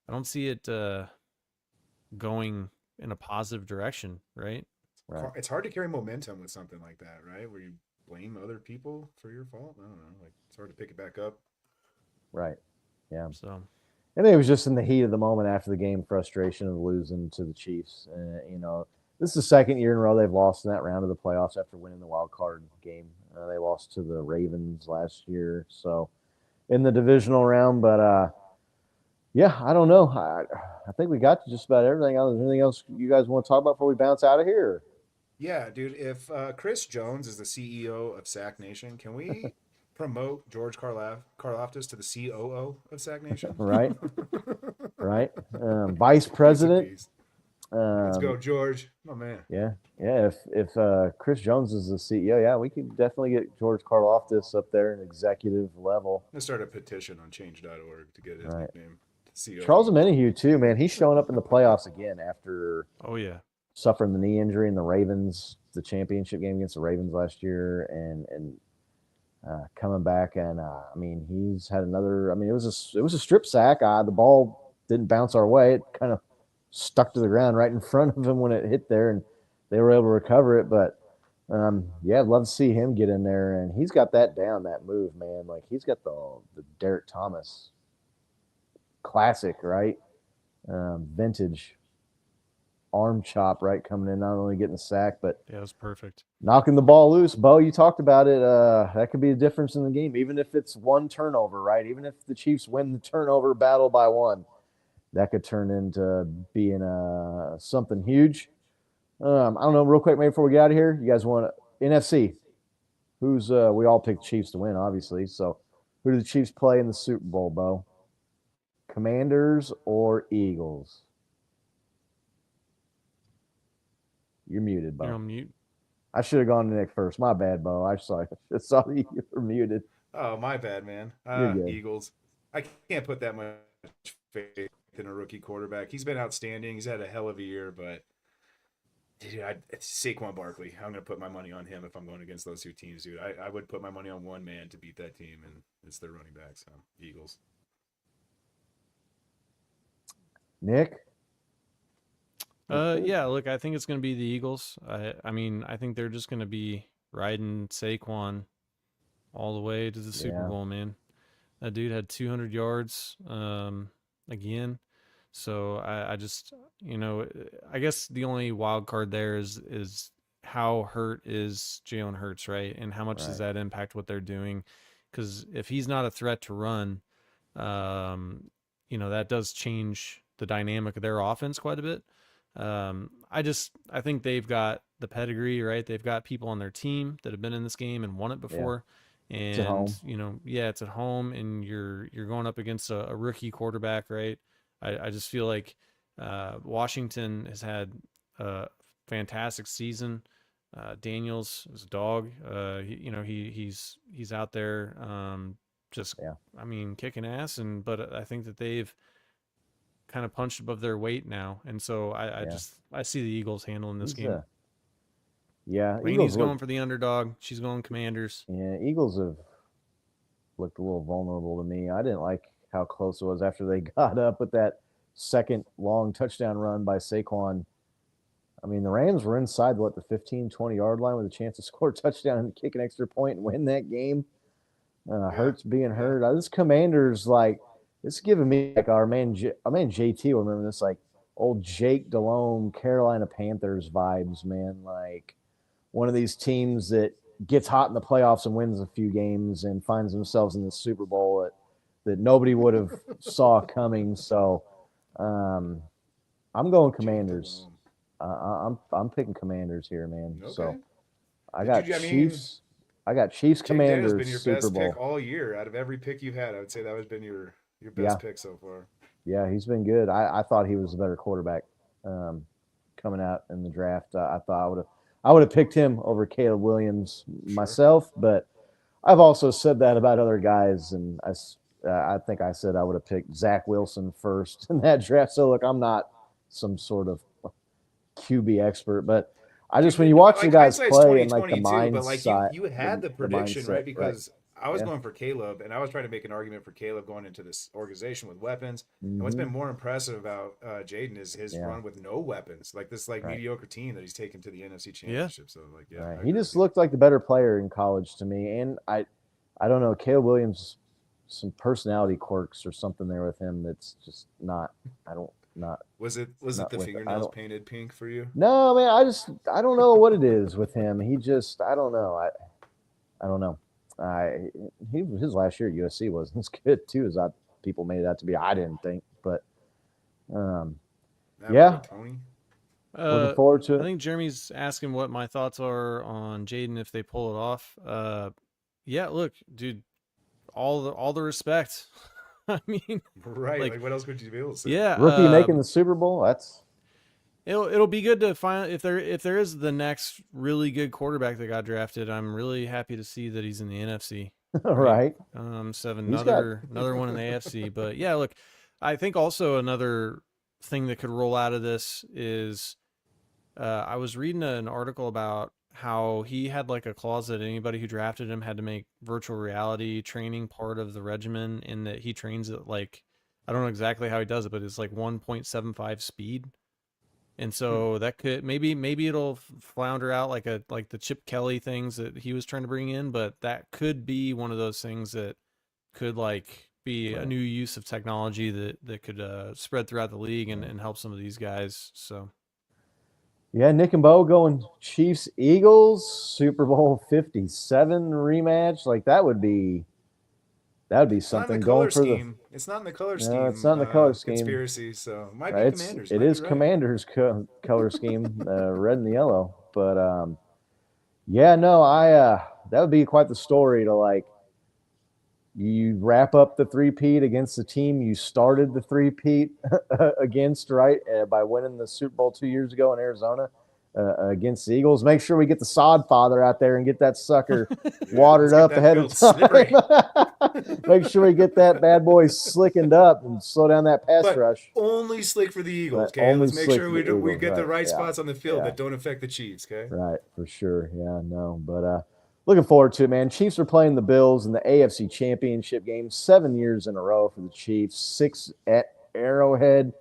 don't see it going in a positive direction, right?
Right.
It's hard to carry momentum with something like that, right? Where you blame other people for your fault. I don't know. Like, it's hard to pick it back up.
Right. Yeah.
So
And it was just in the heat of the moment after the game, frustration of losing to the Chiefs. You know, this is the second year in a row they've lost in that round of the playoffs after winning the wild card game. They lost to the Ravens last year, so in the divisional round. But yeah, I don't know. I think we got to just about everything. Is there anything else you guys want to talk about before we bounce out of here?
Yeah, dude. If Chris Jones is the CEO of Sack Nation, can we promote George Karlaftis to the COO of Sack Nation?
Right. Right. Vice president.
Let's go, George. Oh man.
Yeah. Yeah. If Chris Jones is the CEO, yeah, we could definitely get George Karlaftis up there at executive level.
I'm gonna start a petition on change.org to get his nickname. COO.
Charles Omenihu too, man. He's showing up in the playoffs again after suffering the knee injury in the Ravens, the championship game against the Ravens last year, and coming back. And I mean, he's had another. I mean, it was a strip sack. The ball didn't bounce our way. It kind of stuck to the ground right in front of him when it hit there, and they were able to recover it. But yeah, I'd love to see him get in there, and he's got that down, that move, man. Like, he's got the Derek Thomas classic, right? Vintage arm chop, right? Coming in, not only getting the sack, but
yeah, it was perfect.
Knocking the ball loose. Bo, you talked about it. That could be a difference in the game, even if it's one turnover, right? Even if the Chiefs win the turnover battle by one, that could turn into being something huge. I don't know, real quick, maybe before we get out of here, you guys want NFC? Who's we all picked Chiefs to win, obviously. So who do the Chiefs play in the Super Bowl, Bo? Commanders or Eagles? You're muted, Bo.
You're on mute.
I should have gone to Nick first. My bad, Bo. I saw that you were muted.
Oh, my bad, man. Eagles. I can't put that much faith in a rookie quarterback. He's been outstanding. He's had a hell of a year, but dude, it's Saquon Barkley. I'm going to put my money on him if I'm going against those two teams, dude. I would put my money on one man to beat that team, and it's their running back. So, Eagles.
Nick?
Yeah, look, I think it's going to be the Eagles. I mean, I think they're just going to be riding Saquon all the way to the Super Bowl, man. That dude had 200 yards again. So I just, you know, I guess the only wild card there is how hurt is Jalen Hurts, right? And how much does that impact what they're doing? Because if he's not a threat to run, you know, that does change the dynamic of their offense quite a bit. I think they've got the pedigree, right? They've got people on their team that have been in this game and won it before. Yeah. And,
it's at home.
You know, yeah, it's at home, and you're going up against a rookie quarterback, right? I just feel like Washington has had a fantastic season. Daniels is a dog. He's out there I mean, kicking ass, but I think that they've kind of punched above their weight now, and so I see the Eagles handling this game. Rainey's going for the underdog. She's going Commanders.
Yeah, Eagles have looked a little vulnerable to me. I didn't like how close it was after they got up with that second long touchdown run by Saquon. I mean, the Rams were inside, the 15, 20-yard line with a chance to score a touchdown and kick an extra point and win that game. Hurts being hurt. This Commanders, like, it's giving me like our man JT will remember this, like old Jake Delhomme, Carolina Panthers vibes, man. Like one of these teams that gets hot in the playoffs and wins a few games and finds themselves in the Super Bowl that nobody would have saw coming. So I'm going Commanders. I'm picking Commanders here, man. Okay. So I got Chiefs. I got Chiefs, Commanders.
Has been your best pick all year. Out of every pick you've had, I would say that has been your best pick so far.
Yeah, he's been good. I thought he was a better quarterback coming out in the draft. I thought I would have picked him over Caleb Williams myself, but I've also said that about other guys, and I think I said I would have picked Zach Wilson first in that draft. So look, I'm not some sort of QB expert, but when you watch the guys play and like the mindset,
but like you had the prediction, right? Because I was going for Caleb, and I was trying to make an argument for Caleb going into this organization with weapons. And what's been more impressive about Jaden is his run with no weapons, like this mediocre team that he's taken to the NFC Championship. So
he just looked like the better player in college to me. And I don't know, Caleb Williams, some personality quirks or something there with him that's just not. Was it the fingernails painted pink for you? No, man. I don't know what it is with him. He just I don't know. I don't know. His last year at USC wasn't as good too as people made it out to be. I didn't think, but Tony. Looking forward to it.
I think Jeremy's asking what my thoughts are on Jaden if they pull it off. Yeah, look, dude, all the respect. I mean,
right? Like, what else could you be able to say?
Yeah,
rookie making the Super Bowl.
It'll be good to find if there is the next really good quarterback that got drafted. I'm really happy to see that he's in the NFC.
Right.
Another one in the AFC. But yeah, look, I think also another thing that could roll out of this is I was reading an article about how he had like a clause that anybody who drafted him had to make virtual reality training part of the regimen, and that he trains at like, I don't know exactly how he does it, but it's like 1.75 speed. And so that could maybe it'll flounder out like the Chip Kelly things that he was trying to bring in, but that could be one of those things that could like be a new use of technology that could spread throughout the league and help some of these guys. So
yeah, Nick and Bo going Chiefs Eagles Super Bowl 57 rematch. Like that would be something going for the.
It's not in the color scheme.
It's not in the color scheme.
Conspiracy, so it might be Commanders.
It is Commanders color scheme, red and the yellow. But that would be quite the story to like. You wrap up the three-peat against the team you started the three-peat against, right? By winning the Super Bowl 2 years ago in Arizona against the Eagles. Make sure we get the sod father out there and get that sucker watered up ahead of time. Make sure we get that bad boy slickened up and slow down that pass rush.
Only slick for the Eagles, okay? Let's make sure we get the right spots on the field that don't affect the Chiefs, okay?
Right, for sure. Yeah, no, but looking forward to it, man. Chiefs are playing the Bills in the AFC Championship game 7 years in a row for the Chiefs, 6 at Arrowhead.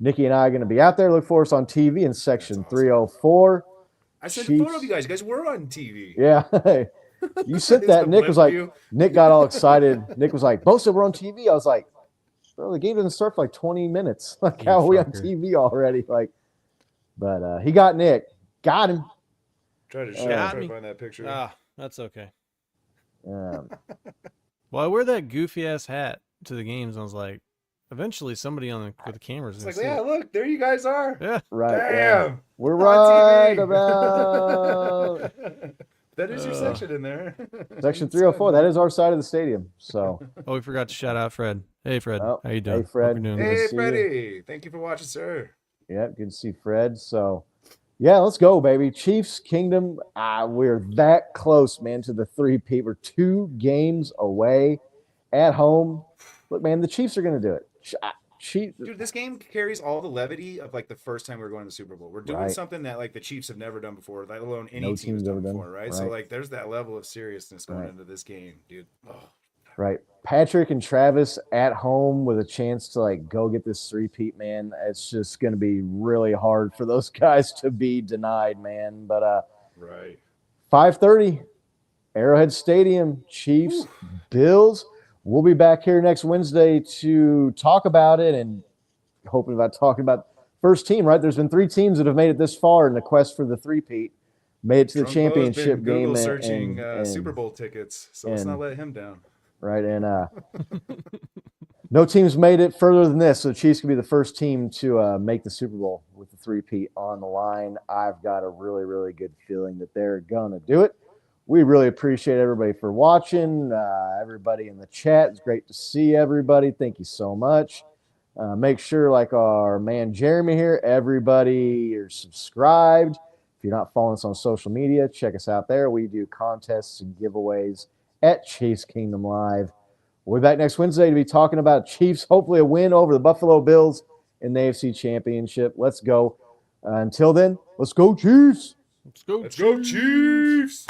Nikki and I are going to be out there. Look for us on TV in section 304.
I sent a photo of you guys. You guys were on TV.
Yeah. You sent that. Nick was like, Nick got all excited. Nick was like, both said we're on TV. I was like, bro, the game doesn't start for like 20 minutes. Like, how are we on TV already? Like, but he got Nick. Got him.
Try to find that picture.
Ah, that's okay. Well, I wear that goofy ass hat to the games. And I was like, eventually somebody with the cameras.
It's like, yeah, look, there you guys are.
Yeah.
Right.
Damn.
Yeah. We're right about.
That is your section in there.
Section 304. That is our side of the stadium. So.
Oh, we forgot to shout out Fred. Hey, Fred. How you doing?
Hey, Fred.
Hey, Freddie. Thank you for watching, sir.
Yeah, good to see Fred. So, yeah, let's go, baby. Chiefs Kingdom. We're that close, man, to the three-peat. We're 2 games away at home. Look, man, the Chiefs are going to do it.
Dude, this game carries all the levity of like the first time we were going to the Super Bowl. We're doing something that like the Chiefs have never done before, let alone any team has done before, right? So like there's that level of seriousness going into this game, dude. Oh.
Right. Patrick and Travis at home with a chance to like go get this three-peat, man. It's just going to be really hard for those guys to be denied, man. But 5:30 Arrowhead Stadium, Chiefs, Bills. We'll be back here next Wednesday to talk about it and hoping about talking about first team, right? There's been 3 teams that have made it this far in the quest for the three-peat, made it to the championship game.
Google searching Super Bowl tickets, so let's not let him down.
Right, and no teams made it further than this, so the Chiefs could be the first team to make the Super Bowl with the three-peat on the line. I've got a really, really good feeling that they're going to do it. We really appreciate everybody for watching, everybody in the chat. It's great to see everybody. Thank you so much. Make sure, like our man Jeremy here, everybody you're subscribed. If you're not following us on social media, check us out there. We do contests and giveaways at Chiefs Kingdom Live. We'll be back next Wednesday to be talking about Chiefs, hopefully a win over the Buffalo Bills in the AFC Championship. Let's go. Until then, let's go Chiefs.
Let's go Chiefs.